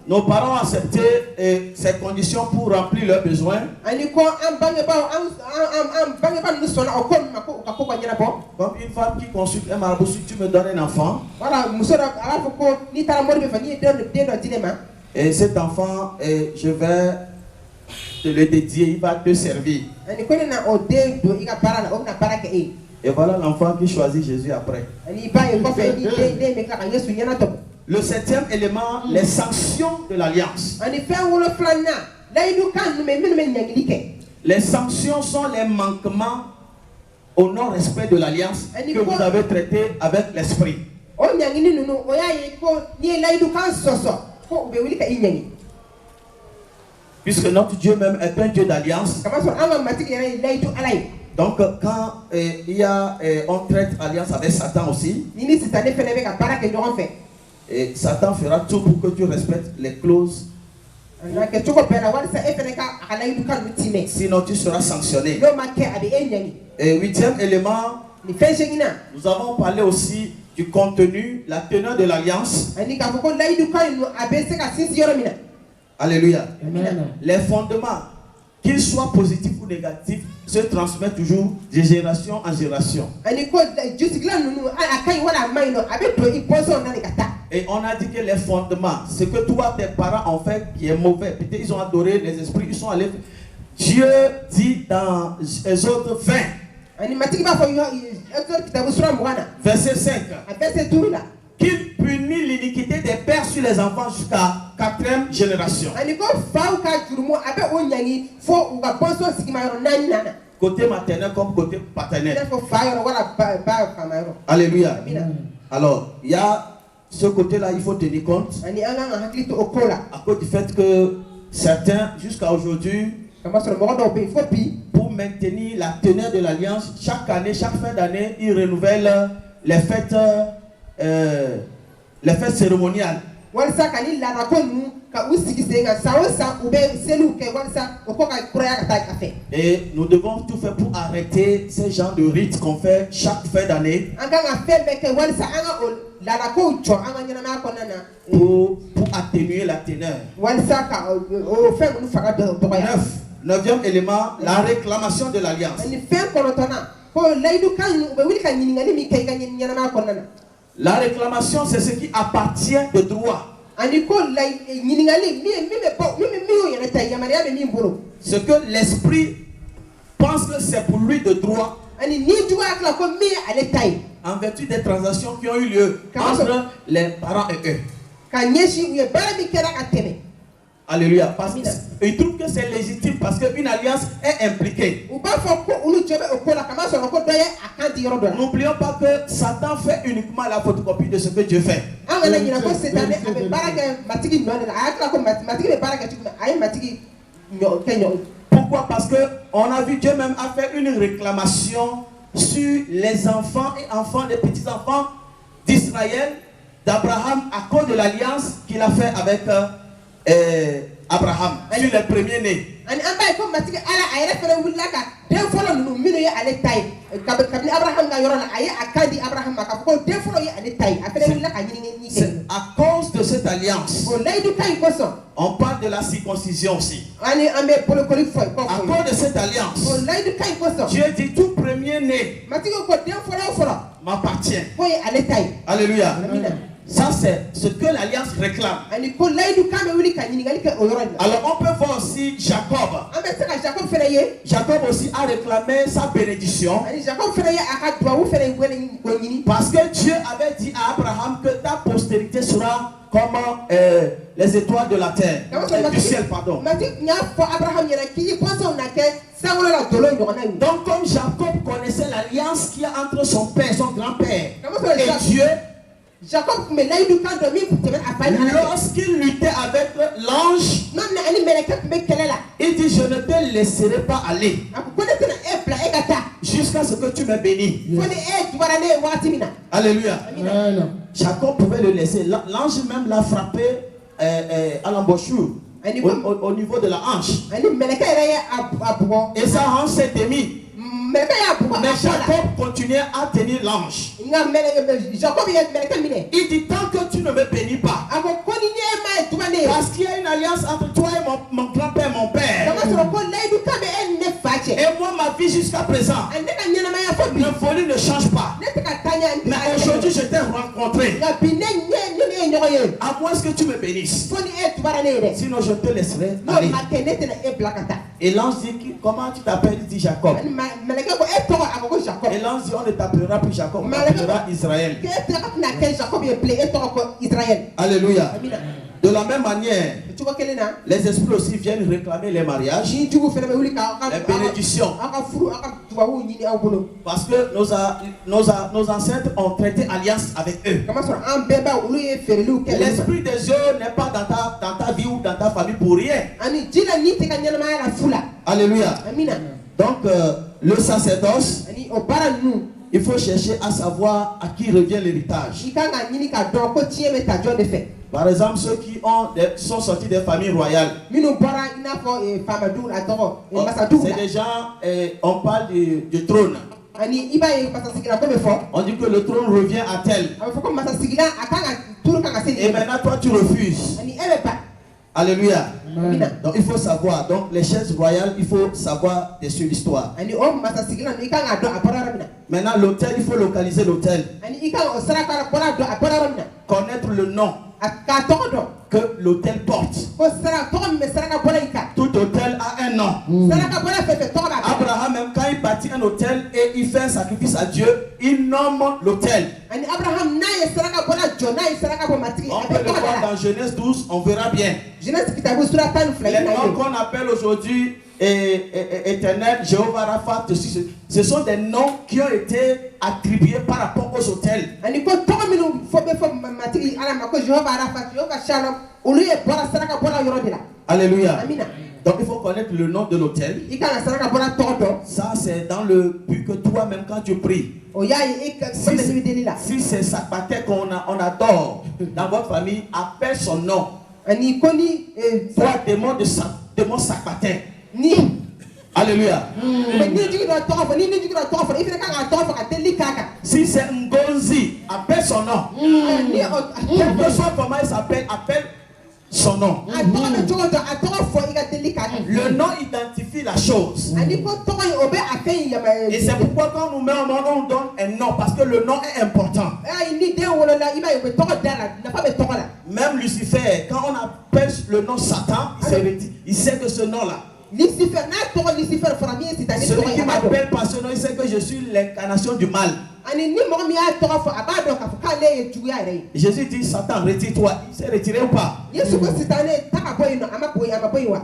Nos parents ont accepté ces conditions pour remplir leurs besoins. Comme une femme qui consulte un marabout, si tu me donnes un enfant, et cet enfant, je vais te le dédier, il va te servir. Et voilà l'enfant qui choisit Jésus après. Le septième élément, les sanctions de l'alliance. Les sanctions sont les manquements au non-respect de l'alliance que vous avez traité avec l'esprit. Puisque notre Dieu même est un Dieu d'alliance. Donc quand on traite alliance avec Satan aussi, et Satan fera tout pour que tu respectes les clauses. Sinon tu seras sanctionné. Et huitième élément, nous avons parlé aussi du contenu, la teneur de l'alliance. Alléluia. Amen. Les fondements, qu'ils soient positifs ou négatifs, se transmettent toujours de génération en génération. Et on a dit que les fondements, ce que toi, tes parents ont fait qui est mauvais. Peut-être ils ont adoré les esprits, ils sont allés. Dieu dit dans Exode 20, verset 5, qu'il punit l'iniquité des pères sur les enfants jusqu'à 4e génération. Côté maternel comme côté paternel. Alléluia. Alors, il y a ce côté-là, il faut tenir compte. À cause du fait que certains, jusqu'à aujourd'hui, pour maintenir la teneur de l'alliance, chaque année, chaque fin d'année, ils renouvellent les fêtes les fêtes cérémoniales. Et nous devons tout faire pour arrêter ces genres de rites qu'on fait chaque fin d'année. Pour atténuer la teneur. 9e élément, la réclamation de l'alliance. La réclamation, c'est ce qui appartient de droit. Ce que l'esprit pense que c'est pour lui de droit, en vertu des transactions qui ont eu lieu entre les parents et eux. Alléluia. Parce qu'il trouve que c'est légitime parce qu'une alliance est impliquée. N'oublions pas que Satan fait uniquement la photocopie de ce que Dieu fait. Pourquoi? Parce qu'on a vu Dieu même a fait une réclamation sur les enfants et enfants des petits-enfants d'Israël, d'Abraham, à cause de l'alliance qu'il a fait avec Abraham, sur les premiers-nés. C'est à cause de cette alliance. On parle de la circoncision aussi. À cause de cette alliance, Dieu dit tout premier-né m'appartient. Alléluia. Ça, c'est ce que l'alliance réclame. Alors, on peut voir aussi Jacob. Jacob aussi a réclamé sa bénédiction. Parce que Dieu avait dit à Abraham que ta postérité sera comme les étoiles de la terre. Du ciel, pardon. Donc, comme Jacob connaissait l'alliance qu'il y a entre son père, son grand-père et Dieu, lorsqu'il luttait avec l'ange, il dit: je ne te laisserai pas aller jusqu'à ce que tu me bénisses. Alléluia. Jacob pouvait le laisser. L'ange même l'a frappé à l'embouchure, au niveau de la hanche, et sa hanche s'est démise. Mais Jacob continuait à tenir l'ange. Il dit: tant que tu ne me bénis pas, parce qu'il y a une alliance entre toi et mon grand-père, mon père, et moi, ma vie jusqu'à présent, la folie ne change pas. Mais aujourd'hui, je t'ai rencontré. À moins que tu me bénisses, sinon je te laisserai aller. Et l'ange dit: comment tu t'appelles? Il dit: Jacob. Et l'ange dit: on ne t'appellera plus Jacob, on t'appellera Israël. Alléluia. De la même manière, les esprits aussi viennent réclamer les mariages, les bénédictions. Parce que nos ancêtres ont traité alliance avec eux. L'esprit des yeux n'est pas dans ta vie ou dans ta famille pour rien. Alléluia. Donc, le sacerdoce, il faut chercher à savoir à qui revient l'héritage. Par exemple, ceux qui sont sortis des familles royales. C'est des gens, on parle du trône. On dit que le trône revient à tel. Et maintenant, toi, tu refuses. Alléluia. Donc il faut savoir. Donc les chaises royales, il faut savoir sur l'histoire. Maintenant l'hôtel, il faut localiser l'hôtel. Connaître le nom que l'hôtel porte. Tout hôtel a un nom. Abraham, même quand il bâtit un hôtel et il fait un sacrifice à Dieu, il nomme l'hôtel. On peut le voir dans Genèse 12, on verra bien. Les noms qu'on appelle aujourd'hui Éternel, Jéhovah Rapha, ce sont des noms qui ont été attribués par rapport aux hôtels. Alléluia. Donc il faut connaître le nom de l'autel. Ça c'est dans le but que toi-même quand tu pries. Si c'est Sakpaté qu'on adore dans votre famille, appelle son nom. Toi, démon Sakpaté. Alléluia. Si c'est Ngonzi, appelle son nom. Quel que soit comment il s'appelle, appelle son nom. Le nom identifie la chose. Et c'est pourquoi quand nous mettons un nom, on donne un nom parce que le nom est important. Même Lucifer, quand on appelle le nom Satan, il sait que ce nom-là. Celui qui m'appelle par ce nom, il sait que je suis l'incarnation du mal. Jésus dit, Satan, retire-toi. Il s'est retiré ou pas?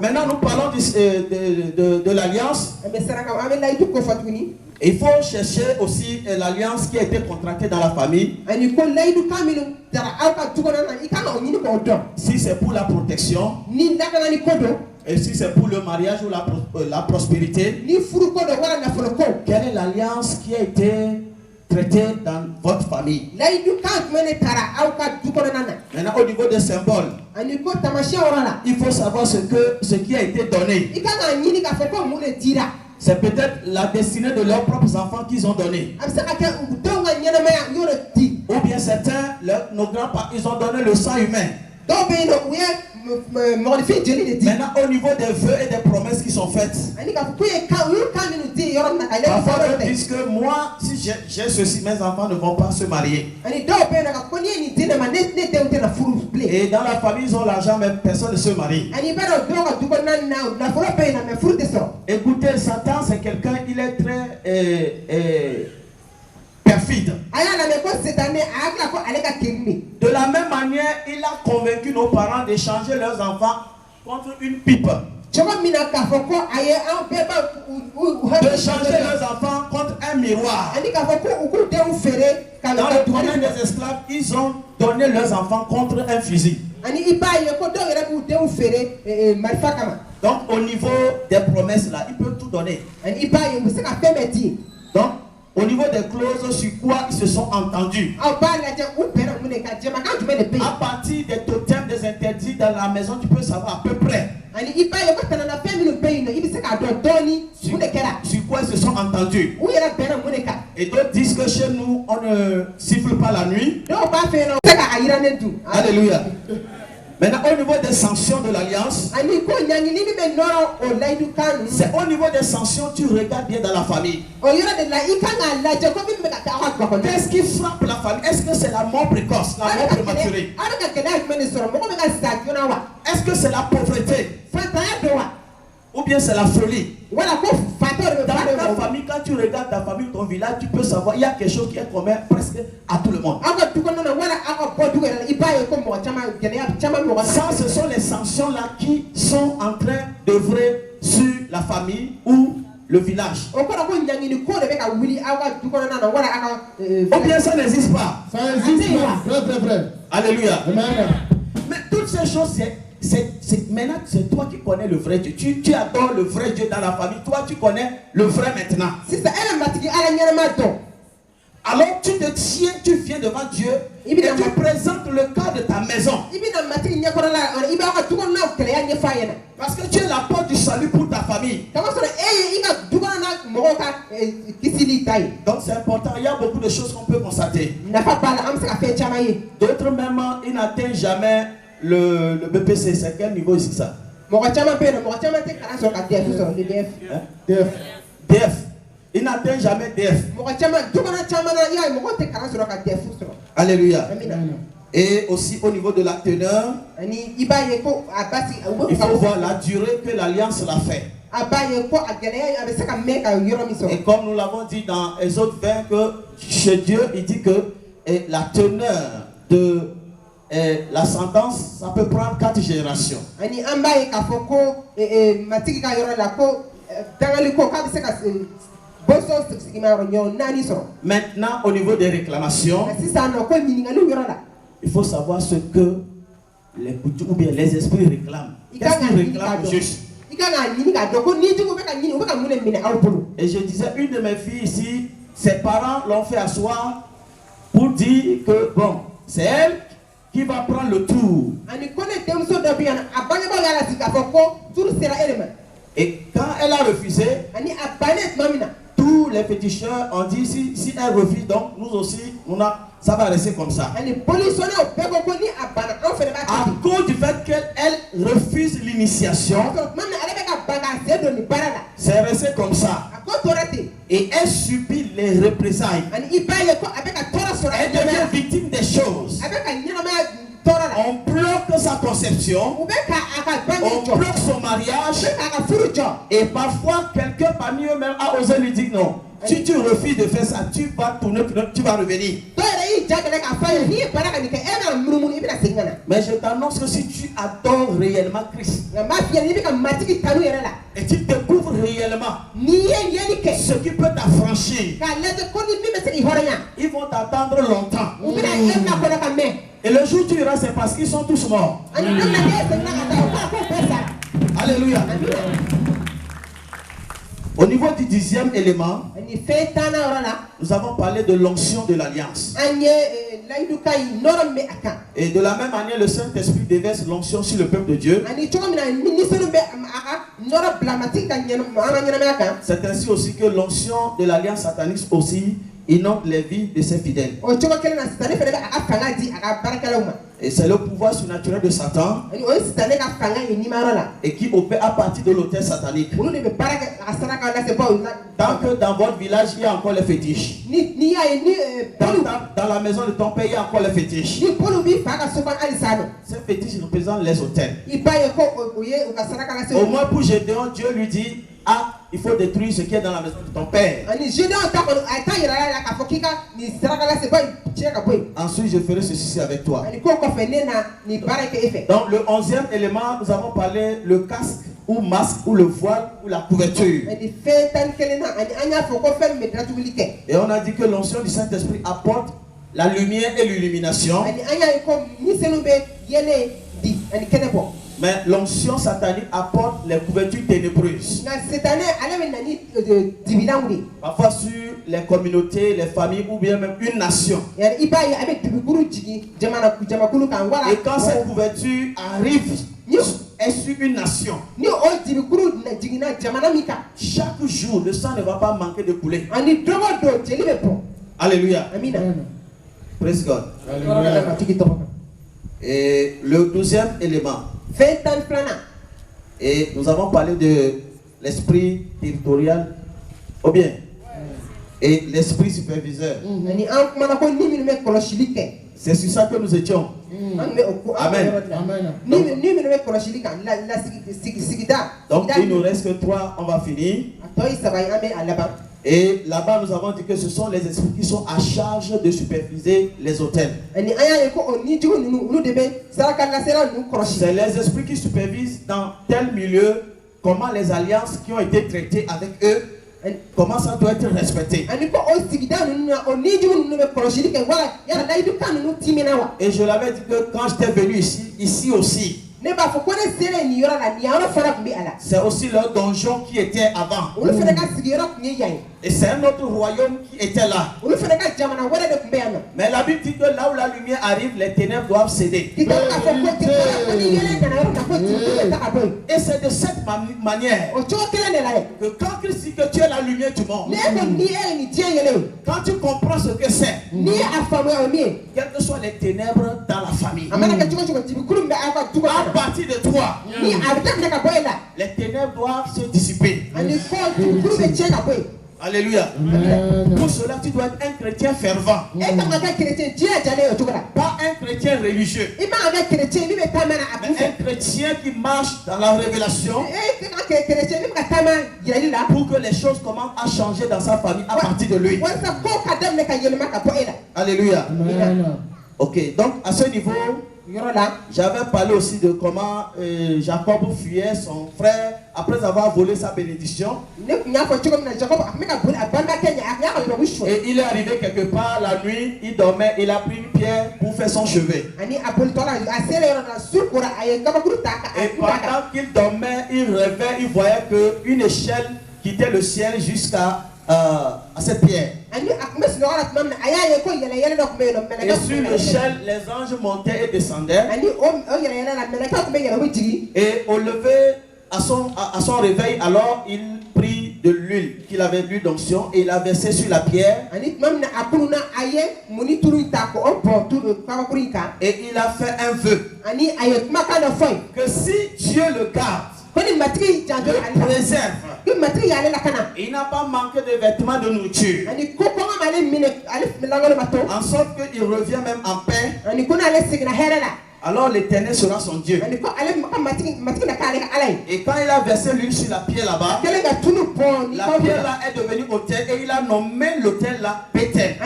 Maintenant, nous parlons de l'alliance. Il faut chercher aussi l'alliance qui a été contractée dans la famille. Si c'est pour la protection, et si c'est pour le mariage ou la prospérité, quelle est l'alliance qui a été traitée dans votre famille? Maintenant, au niveau des symboles, il faut savoir ce qui a été donné. C'est peut-être la destinée de leurs propres enfants qu'ils ont donné. Ou bien certains, nos grands-parents, ils ont donné le sang humain. Maintenant, au niveau des vœux et des promesses qui sont faites, parfois ils disent que moi, si j'ai ceci, mes enfants ne vont pas se marier. Et dans la famille, ils ont l'argent, mais personne ne se marie. Écoutez, Satan, c'est quelqu'un, il est très perfide. De la même manière, il a convaincu nos parents d'échanger leurs enfants contre une pipe. De changer leurs enfants contre un miroir. Dans le domaine des esclaves, ils ont donné leurs enfants contre un fusil. Donc au niveau des promesses là, ils peuvent tout donner. Donc au niveau des clauses sur quoi ils se sont entendus. À partir des totems, des interdits dans la maison, tu peux savoir à peu près sur quoi ils se sont entendus. Et d'autres disent que chez nous, on ne siffle pas la nuit. Alléluia. Maintenant, au niveau des sanctions de l'alliance, c'est au niveau des sanctions, tu regardes bien dans la famille. Qu'est-ce qui frappe la famille? Est-ce que c'est la mort précoce, la mort prématurée? Est-ce que c'est la pauvreté? Ou bien c'est la folie? Dans ta famille, quand tu regardes ta famille, ton village, tu peux savoir, il y a quelque chose qui est commun presque à tout le monde. Ça, ce sont les sanctions là qui sont en train d'œuvrer sur la famille ou le village. Ou bien ça n'existe pas. Ça existe, vrai. Alléluia. Mais toutes ces choses, maintenant, c'est toi qui connais le vrai Dieu. Tu adores le vrai Dieu dans la famille. Toi, tu connais le vrai maintenant. Alors, tu te tiens, tu viens devant Dieu et tu présentes le cas de ta maison. Parce que tu es la porte du salut pour ta famille. Donc, c'est important. Il y a beaucoup de choses qu'on peut constater. D'autres même, ils n'atteignent jamais le BPC. C'est quel niveau ici ça? DF. Il n'atteint jamais DF. Alléluia. Et aussi au niveau de la teneur, il faut voir la durée que l'alliance l'a fait. Et comme nous l'avons dit dans Exode 20, que chez Dieu, il dit que la teneur de la sentence, ça peut prendre 4 générations. Maintenant, au niveau des réclamations, il faut savoir ce que les coutumes ou bien les esprits réclament. Qu'est-ce qu'ils réclament au juste? Et je disais, une de mes filles ici, ses parents l'ont fait asseoir pour dire que bon, c'est elle qui va prendre le tour. Et quand elle a refusé, tous les féticheurs ont dit si elle refuse, donc nous aussi, ça va rester comme ça. À cause du fait qu'elle refuse l'initiation, c'est resté comme ça. Et elle subit les représailles. Elle devient victime des choses. On bloque sa conception, on bloque son mariage, et parfois quelqu'un parmi eux-mêmes a osé lui dire non. Si tu refuses de faire ça, tu vas tourner, tu vas revenir. Mais je t'annonce que si tu adores réellement Christ, et tu découvres réellement ce qui peut t'affranchir, ils vont t'attendre longtemps. Et le jour où tu iras, c'est parce qu'ils sont tous morts. Alléluia. Au niveau du 10e élément, nous avons parlé de l'onction de l'alliance. Et de la même manière, le Saint-Esprit déverse l'onction sur le peuple de Dieu. C'est ainsi aussi que l'onction de l'alliance satanique aussi inonde les vies de ses fidèles. Et c'est le pouvoir surnaturel de Satan et qui opère à partir de l'autel satanique. Tant que dans votre village il y a encore les fétiches, dans la maison de ton père il y a encore les fétiches. Ces fétiches représentent les autels. Au moins pour Gédéon, Dieu lui dit: ah, il faut détruire ce qui est dans la maison de ton père. Ensuite, je ferai ceci avec toi. Dans le 11e élément, nous avons parlé le casque ou masque ou le voile ou la couverture. Et on a dit que l'onction du Saint-Esprit apporte la lumière et l'illumination. Mais l'onction satanique apporte les couvertures ténébreuses. Parfois sur les communautés, les familles ou bien même une nation. Et quand cette couverture arrive sur une nation, chaque jour le sang ne va pas manquer de couler. Alléluia. Praise God. Alléluia. Et le 12e élément. Et nous avons parlé de l'esprit territorial, ou bien, et l'esprit superviseur. C'est sur ça que nous étions. Amen. Donc il nous reste que 3, on va finir. Et là-bas, nous avons dit que ce sont les esprits qui sont à charge de superviser les autels. C'est les esprits qui supervisent dans tel milieu comment les alliances qui ont été traitées avec eux, comment ça doit être respecté. Et je l'avais dit que quand j'étais venu ici aussi, c'est aussi leur donjon qui était avant. Et c'est un autre royaume qui était là. Mais la Bible dit que là où la lumière arrive, les ténèbres doivent céder. Et c'est de cette manière que quand Christ dit que tu es la lumière du monde, quand tu comprends ce que c'est, quelles que soient les ténèbres dans la famille, à partir de toi, les ténèbres doivent se dissiper. Alléluia. Pour cela, tu dois être un chrétien fervent. Pas un chrétien religieux. Mais un chrétien qui marche dans la révélation pour que les choses commencent à changer dans sa famille à partir de lui. Alléluia. Ok, donc à ce niveau, J'avais parlé aussi de comment Jacob fuyait son frère après avoir volé sa bénédiction. Et il est arrivé quelque part la nuit, il dormait, il a pris une pierre pour faire son chevet. Et pendant qu'il dormait, il rêvait, il voyait qu'une échelle quittait le ciel jusqu'à cette pierre. Et sur l'échelle, les anges montaient et descendaient. Et au lever, à son réveil, alors il prit de l'huile qu'il avait lu d'onction et il l'a versé sur la pierre. Et il a fait un vœu que si Dieu le garde, le préserve, il n'a pas manqué de vêtements, de nourriture, en sorte qu'il revient même en paix, alors l'Éternel sera son Dieu. Et quand il a versé l'huile sur la pierre là-bas, la pierre là est devenue autel et il a nommé l'autel là Bethel.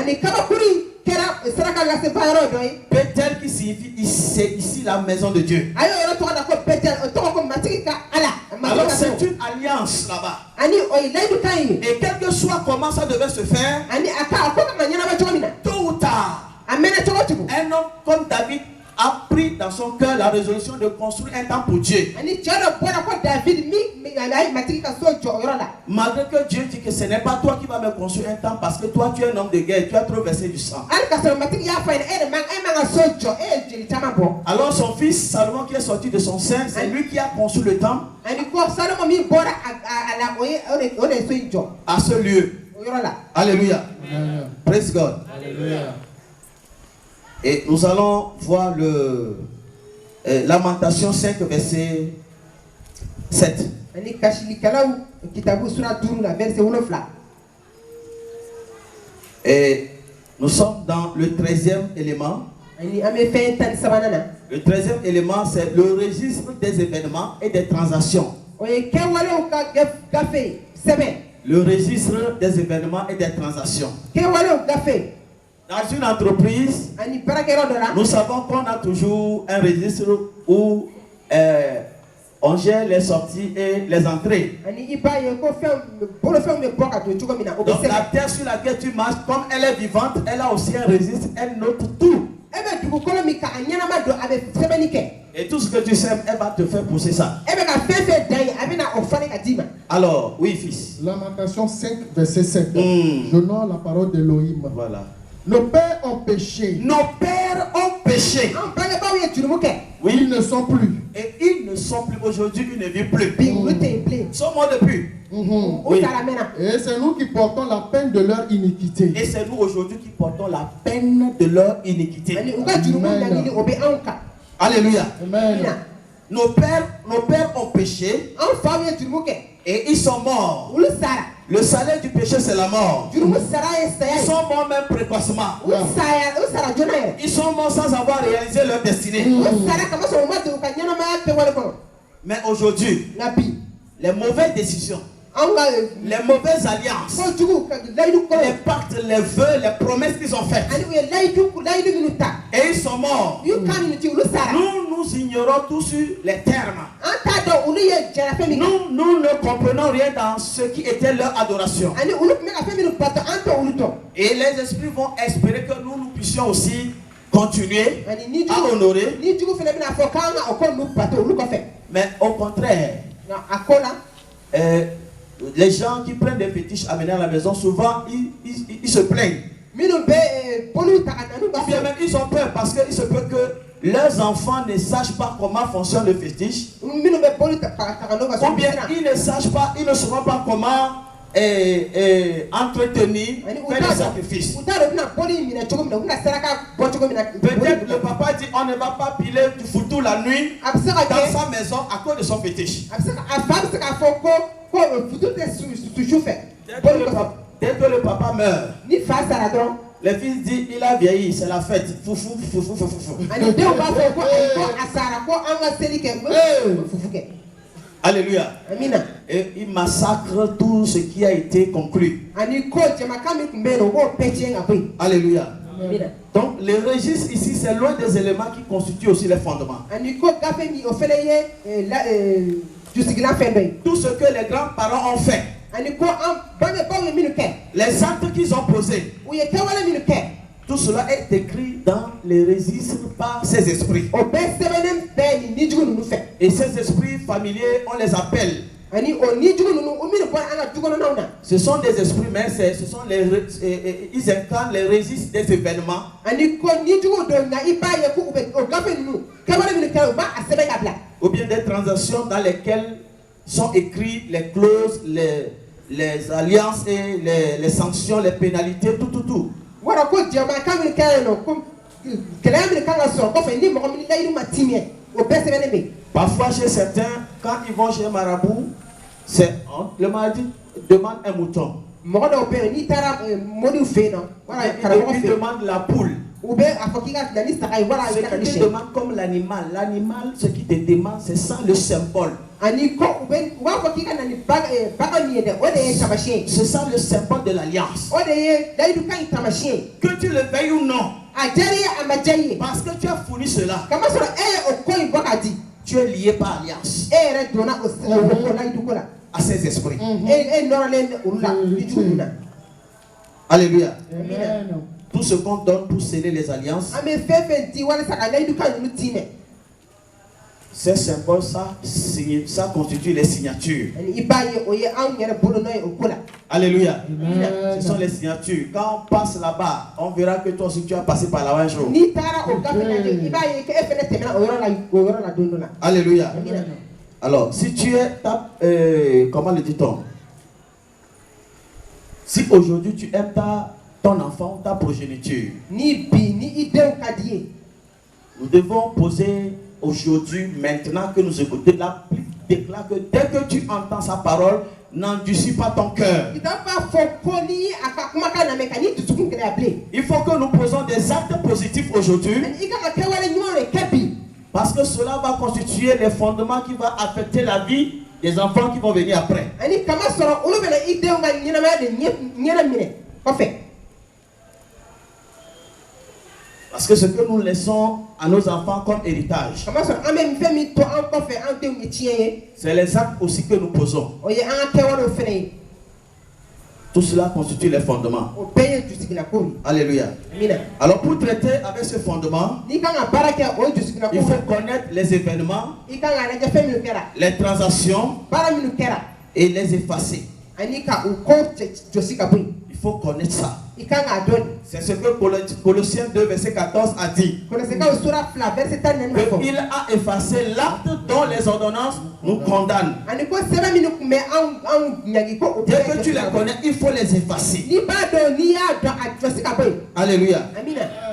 Bethel qui signifie c'est ici la maison de Dieu. Alors c'est une alliance là-bas. Et quel que soit comment ça devait se faire, tôt ou tard, un homme comme David a pris dans son cœur la résolution de construire un temple pour Dieu. Malgré que Dieu dit que ce n'est pas toi qui vas me construire un temple parce que toi tu es un homme de guerre, tu as trop versé du sang. Alors son fils Salomon qui est sorti de son sein, c'est lui qui a construit le temple à ce lieu. Alléluia. Praise God. Alléluia. Et nous allons voir le Lamentation 5 verset 7. Et nous sommes dans le 13e élément. Le 13e élément, c'est le registre des événements et des transactions. Le registre des événements et des transactions. Dans une entreprise, nous savons qu'on a toujours un registre où on gère les sorties et les entrées. Donc la terre sur laquelle tu marches, comme elle est vivante, elle a aussi un registre, elle note tout. Et tout ce que tu sèmes, elle va te faire pousser ça. Alors, oui fils. Lamentation 5 verset 7. J'honore la parole d'Élohim. Voilà. Nos pères ont péché. Nos pères ont péché. Oui, ils ne sont plus. Et ils ne sont plus aujourd'hui, ils ne vivent plus. Ils sont morts depuis. Oui. Et c'est nous qui portons la peine de leur iniquité. Et c'est nous aujourd'hui qui portons la peine de leur iniquité. Amen. Alléluia. Amen. Nos pères ont péché. Et ils sont morts. Le salaire du péché, c'est la mort. Ils sont morts même précocement. Ils sont morts sans avoir réalisé leur destinée. Mais aujourd'hui, les mauvaises décisions, les mauvaises alliances, les pactes, les vœux, les promesses qu'ils ont faites, et ils sont morts. Nous ignorons tous sur les termes. Nous ne comprenons rien dans ce qui était leur adoration. Et les esprits vont espérer que nous puissions aussi continuer à honorer. Mais au contraire, les gens qui prennent des fétiches amenés à la maison, souvent ils se plaignent. Ou bien même ils ont peur parce qu'il se peut que leurs enfants ne sachent pas comment fonctionne le fétiche. Ou bien ils ne sachent pas, ils ne sauront pas comment entretenir, faire des sacrifices. Peut-être le papa dit on ne va pas piler du foutu la nuit dans sa maison à cause de son fétiche. Dès que le papa meurt, le fils dit il a vieilli, c'est la fête. Foufou, foufou, foufou, foufou. Alléluia. Et il massacre tout ce qui a été conclu. Alléluia. Donc les registres ici, c'est l'un des éléments qui constituent aussi les fondements. Tout ce que les grands-parents ont fait, les actes qu'ils ont posés, tout cela est écrit dans les registres par ces esprits. Et ces esprits familiers, on les appelle. Ce sont des esprits, mais ce sont ils incarnent les registres des événements. Ou bien des transactions dans lesquelles sont écrites les clauses, les alliances et les sanctions, les pénalités, tout. Parfois chez certains, quand ils vont chez un marabout, le marabout demande un mouton. Il demande la poule. Ce qui te demande comme l'animal. L'animal, ce qui te demande, c'est ça le symbole. C'est ça le symbole de l'alliance. Que tu le veuilles ou non. Parce que tu as fourni cela. Tu es lié par alliance à ces esprits. Alléluia. Tout ce qu'on donne pour sceller les alliances, ces symboles, ça constitue les signatures. Alléluia. Ce sont les signatures. Quand on passe là-bas, on verra que toi aussi tu as passé par là un jour. Alléluia. Alors, si tu es, comment le dit-on? Si aujourd'hui tu aimes ton enfant, ta progéniture, nous devons poser aujourd'hui, maintenant que nous écoutons, la Bible déclare que dès que tu entends sa parole, n'endurcis pas ton cœur. Il faut que nous posons des actes positifs aujourd'hui, parce que cela va constituer les fondements qui vont affecter la vie des enfants qui vont venir après. Parce que ce que nous laissons à nos enfants comme héritage, c'est les actes aussi que nous posons. Tout cela constitue les fondements. Alléluia. Alors pour traiter avec ce fondement, il faut connaître les événements, les transactions et les effacer. Il faut connaître ça. C'est ce que Colossiens 2 verset 14 a dit. Il a effacé l'acte dont les ordonnances nous condamnent. Dès que tu les connais, il faut les effacer. Alléluia.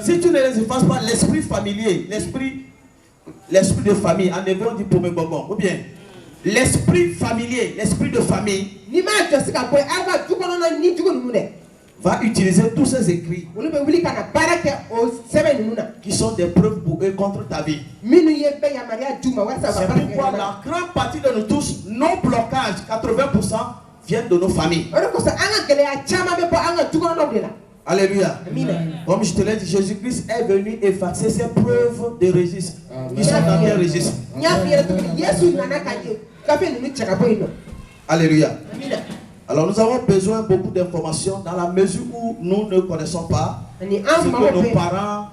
Si tu ne les effaces pas, l'esprit familier, l'esprit de famille, en hébreu on dit pour mes bonbons, ou bien l'esprit familier, l'esprit de famille va utiliser tous ces écrits qui sont des preuves pour eux contre ta vie. C'est pourquoi la grande partie de nous tous, nos blocages, 80% viennent de nos familles. Alléluia. Comme je te l'ai dit, Jésus-Christ est venu effacer ces preuves de registre qui sont dans les registres. Alléluia. Alors nous avons besoin beaucoup d'informations dans la mesure où nous ne connaissons pas ce que nos parents,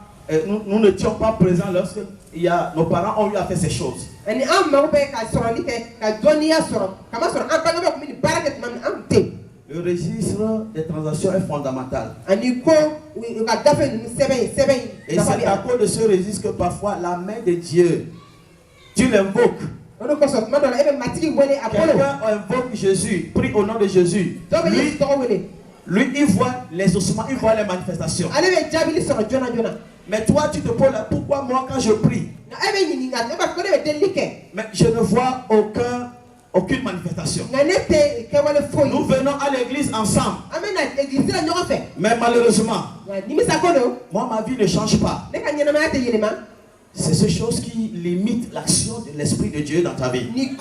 nous n'étions pas présents lorsque nos parents ont eu à faire ces choses. Le registre des transactions est fondamental. Et c'est à cause de ce registre que parfois la main de Dieu, tu l'invoques. Quelqu'un invoque Jésus, prie au nom de Jésus. Lui, il voit les ossements, il voit les manifestations. Mais toi, tu te poses là, pourquoi moi quand je prie, mais je ne vois aucune manifestation. Nous venons à l'église ensemble. Mais malheureusement, moi ma vie ne change pas. C'est ces choses qui limitent l'action de l'Esprit de Dieu dans ta vie. Le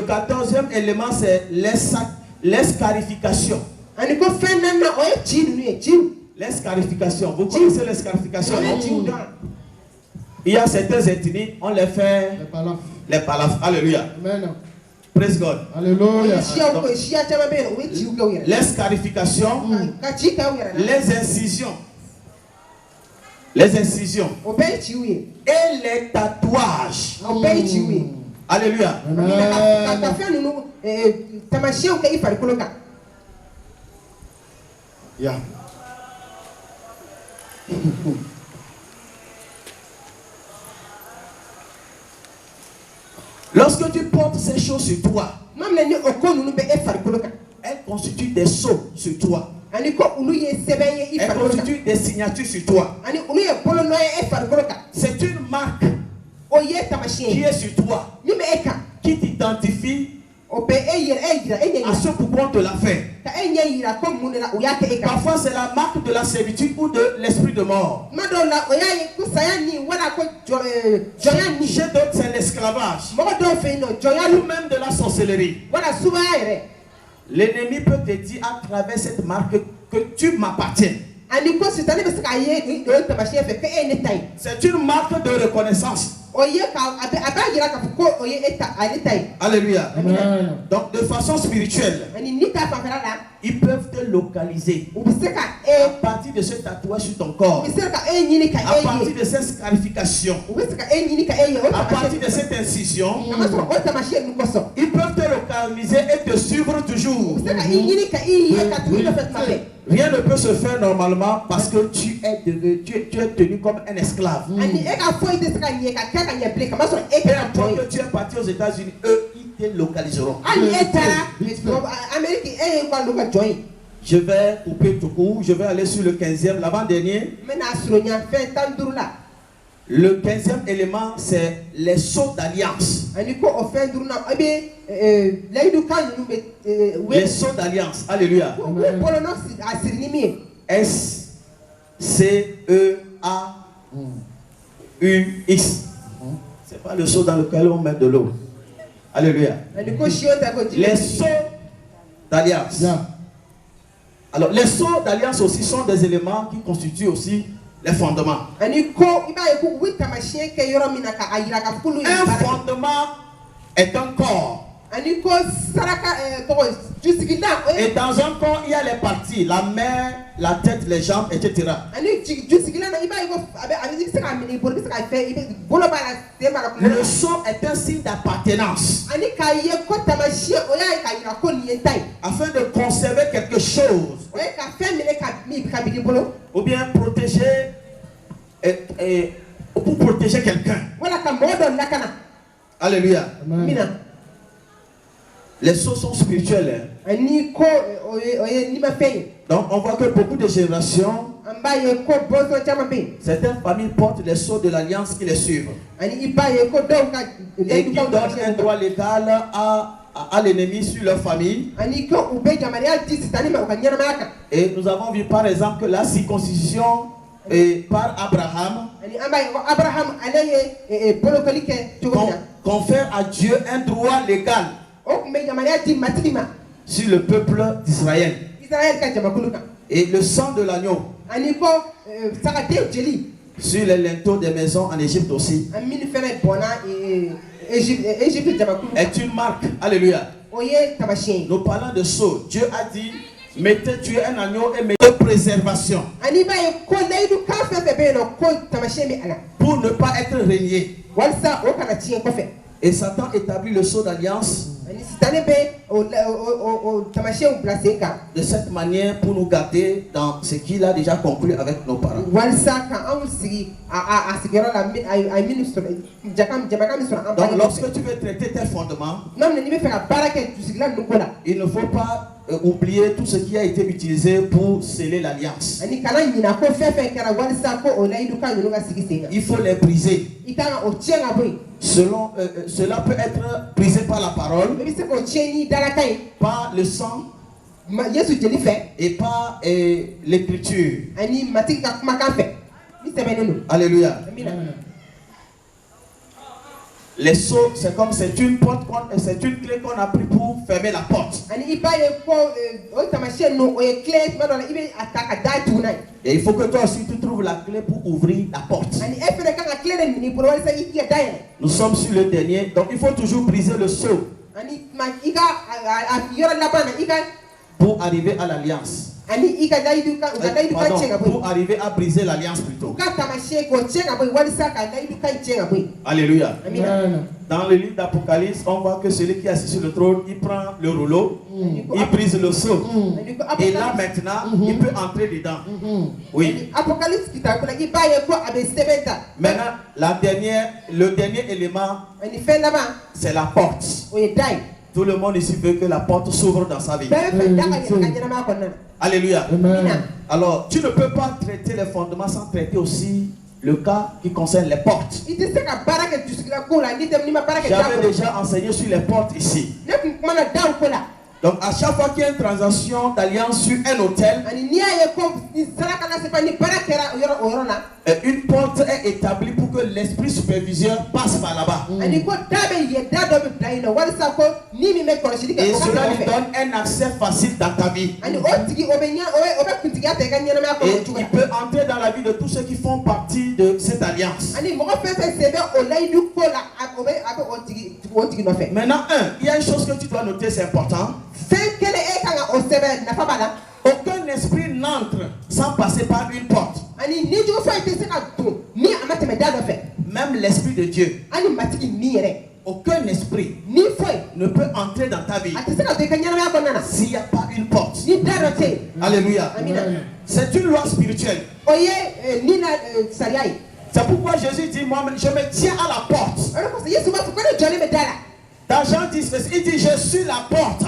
14e élément, c'est l'escarification. Les scarifications. Vous connaissez les scarifications? Il y a certaines ethnies, on les fait les palaf. Alléluia. Amen. Praise God. Alléluia. Les scarifications, les incisions. Les incisions et les tatouages. Alléluia. Yeah. Lorsque tu portes ces choses sur toi, elles constituent des sceaux sur toi. Elles constituent des signatures sur toi. C'est une marque qui est sur toi, qui t'identifie à ce pourquoi on te l'a fait. Parfois c'est la marque de la servitude ou de l'esprit de mort. Chez d'autres c'est l'esclavage ou même de la sorcellerie. L'ennemi peut te dire à travers cette marque que tu m'appartiens. C'est une marque de reconnaissance. Alléluia. Amen. Donc de façon spirituelle, ils peuvent te localiser à partir de ce tatouage sur ton corps, à partir de cette scarification, à partir de cette incision. Ils peuvent te localiser et te suivre toujours. Rien ne peut se faire normalement parce que tu es tenu comme un esclave. Et après que tu es parti aux États-Unis, eux, ils te localiseront. Je vais couper tout court, je vais aller sur le 15e, l'avant-dernier. Le 15e élément, c'est les sceaux d'alliance. Les sceaux d'alliance. Alléluia. S-C-E-A-U-X. C'est pas le seau dans lequel on met de l'eau. Alléluia. Les sceaux d'alliance. Alors, les sceaux d'alliance aussi sont des éléments qui constituent aussi les fondements. Un fondement est un corps. Et dans un corps, il y a les parties, la main, la tête, les jambes, etc. Le sceau est un signe d'appartenance. Afin de conserver quelque chose. Ou bien protéger, pour protéger quelqu'un. Alléluia. Amen. Les sceaux sont spirituels. Donc on voit que beaucoup de générations, certaines familles portent les sceaux de l'alliance qui les suivent. Et qui donnent un droit légal à l'ennemi sur leur famille. Et nous avons vu par exemple que la circoncision par Abraham confère à Dieu un droit légal sur le peuple d'Israël. Et le sang de l'agneau sur les linteaux des maisons en Égypte aussi est une marque. Alléluia. Nous parlons de sceau. Dieu a dit: mettez, tuez un agneau et mettez préservation pour ne pas être régné. Et Satan établit le sceau d'alliance de cette manière pour nous garder dans ce qu'il a déjà conclu avec nos parents. Donc lorsque tu veux traiter tes fondements, il ne faut pas oublier tout ce qui a été utilisé pour sceller l'alliance. Il faut les briser. Cela peut être brisé par la parole, par le sang et par l'écriture. Alléluia. Les sceaux, c'est comme c'est une porte, c'est une clé qu'on a pris pour fermer la porte. Et il faut que toi aussi tu trouves la clé pour ouvrir la porte. Nous sommes sur le dernier, donc il faut toujours briser le sceau pour arriver à l'alliance. Pour arriver à briser l'alliance plutôt. Alléluia. Dans le livre d'Apocalypse, on voit que celui qui est assis sur le trône, il prend le rouleau, il brise le sceau. Et là maintenant, il peut entrer dedans. Oui. Maintenant, le dernier élément, c'est la porte. Tout le monde ici veut que la porte s'ouvre dans sa vie. Alléluia. Alors, tu ne peux pas traiter les fondements sans traiter aussi le cas qui concerne les portes. J'avais déjà enseigné sur les portes ici. Donc, à chaque fois qu'il y a une transaction d'alliance sur un hôtel, une porte est établie pour que l'esprit superviseur passe par là-bas. Et cela lui donne un accès facile dans ta vie. Et il peut entrer dans la vie de tous ceux qui font partie de cette alliance. Maintenant, il y a une chose que tu dois noter, c'est important. Aucun esprit n'entre sans passer par une porte. Même l'esprit de Dieu. Aucun esprit ne peut entrer dans ta vie s'il n'y a pas une porte. Alléluia. C'est une loi spirituelle. C'est pourquoi Jésus dit, moi je me tiens à la porte. Dans Jean 10, il dit, je suis la porte.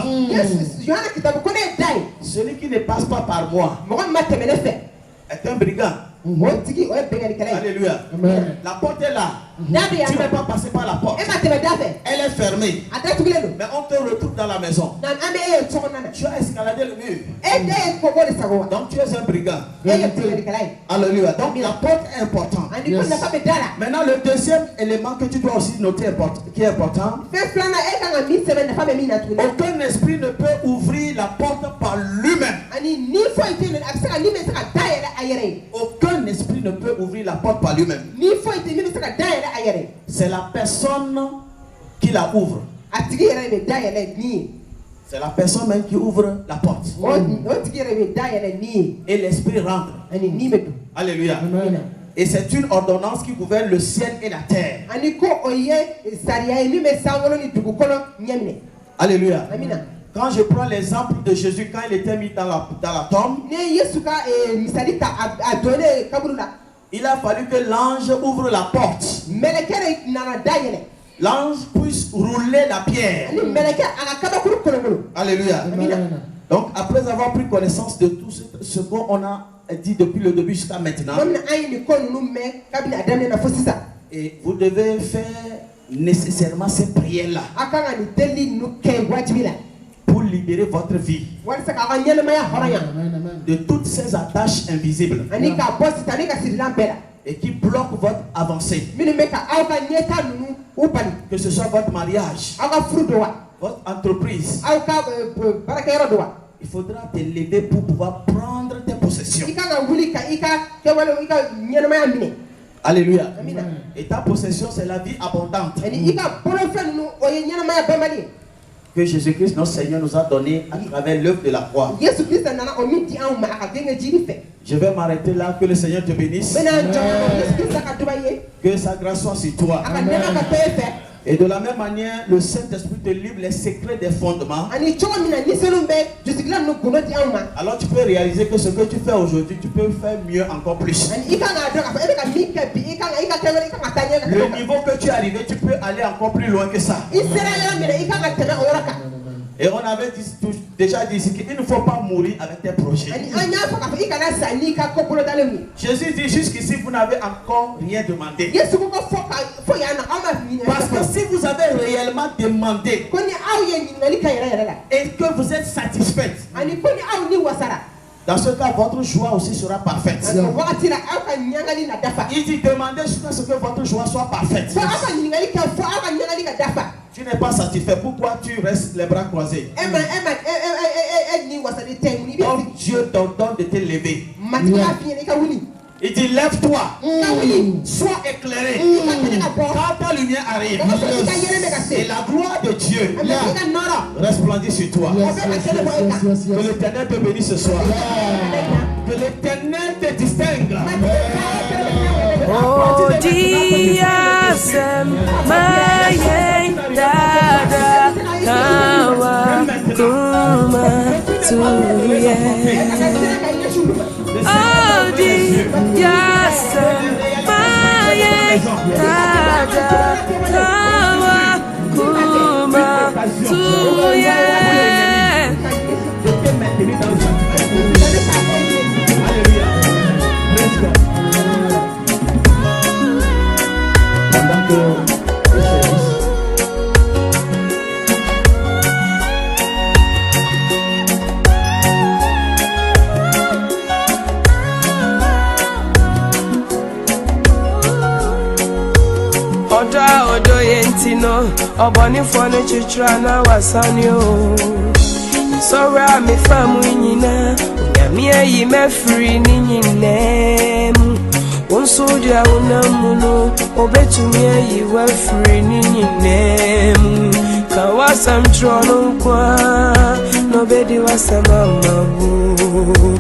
Celui qui ne passe pas par moi est un brigand. Alléluia. La porte est là. Tu ne peux pas passer par la porte. Elle est fermée. Mais on te retrouve dans la maison. Tu as escaladé le mur. Donc tu es un brigand. Alléluia. Donc la porte est importante. Maintenant le deuxième élément que tu dois aussi noter qui est important. Aucun esprit ne peut ouvrir la porte par lui-même. Aucun esprit ne peut ouvrir la porte par lui-même. C'est la personne qui la ouvre. C'est la personne même qui ouvre la porte. Et l'esprit rentre. Alléluia. Et c'est une ordonnance qui gouverne le ciel et la terre. Alléluia. Quand je prends l'exemple de Jésus, quand il était mis dans la tombe, il a fallu que l'ange ouvre la porte. L'ange puisse rouler la pierre. Alléluia. Donc après avoir pris connaissance de tout ce qu'on a dit depuis le début jusqu'à maintenant, et vous devez faire nécessairement ces prières-là pour libérer votre vie de toutes ces attaches invisibles et qui bloquent votre avancée. Que ce soit votre mariage, votre entreprise, il faudra te lever pour pouvoir prendre tes possessions. Alléluia. Et ta possession, c'est la vie abondante que Jésus-Christ, notre Seigneur, nous a donné à travers l'œuvre de la croix. Je vais m'arrêter là. Que le Seigneur te bénisse. Que sa grâce soit sur toi. Et de la même manière, le Saint-Esprit te livre les secrets des fondements. Alors tu peux réaliser que ce que tu fais aujourd'hui, tu peux faire mieux encore plus. Le niveau que tu es arrivé, tu peux aller encore plus loin que ça. Et on avait déjà dit qu'il ne faut pas mourir avec tes projets. Jésus dit jusqu'ici, vous n'avez encore rien demandé. Parce que si vous avez réellement demandé et que vous êtes satisfait, dans ce cas, votre joie aussi sera parfaite. Il dit demandez jusqu'à ce que votre joie soit parfaite. Tu n'es pas satisfait. Pourquoi tu restes les bras croisés? Comme Dieu t'ordonne de te lever. Il dit lève-toi, sois éclairé. Quand ta lumière arrive, et la gloire de Dieu resplendit sur toi. Que l'Éternel te bénisse ce soir. Que l'Éternel te distingue. Oh, Dias, Maye, Dada, Kawa, Kuma, Tuye. Oh, Dias, Maye, Dada, Kawa, Kuma, Tuye. Odo yentino oboni fone chichra na wasani o sora me famu nyina nyamia yi me free ni nyinem wonso dia unamuno obetumi yi wa free ni nyinem ka wasam trono kwa no bedi wasama mabu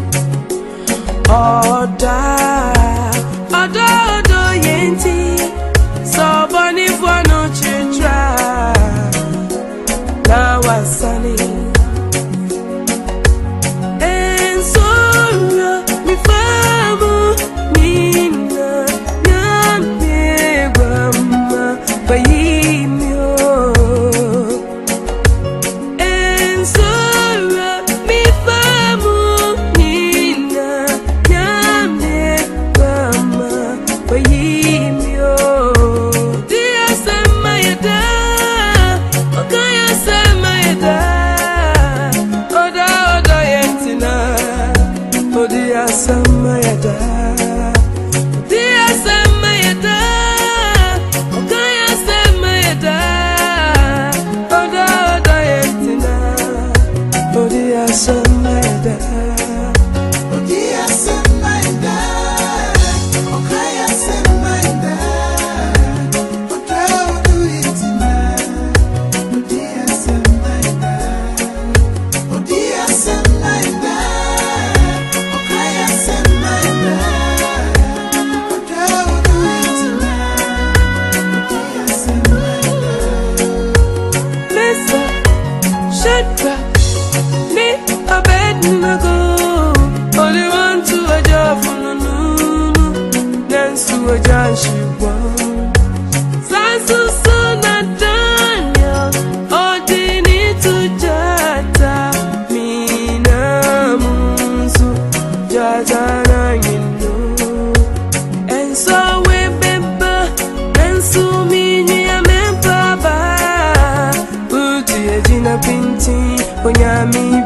odo yenti so bunny for no chitra now I sunny and so me famu mina nyambe grandma bayi mio and so me famu mina nyambe grandma bayi mio. Samayada, dear Samayada, Okaya Samayada, Oda Yentina, Odia Samayada, Odia Samayada, Okaya Samayada, Oda Yentina, Odia Samayada, Odia Samayada. Only want to a job for no dance to a dance she won. Sansu Suna Daniel, oh, they need to jata. Mina Munsu, Jatana, you know. And so we bemba, and so mini a member. Put your dinner pinting when you're me.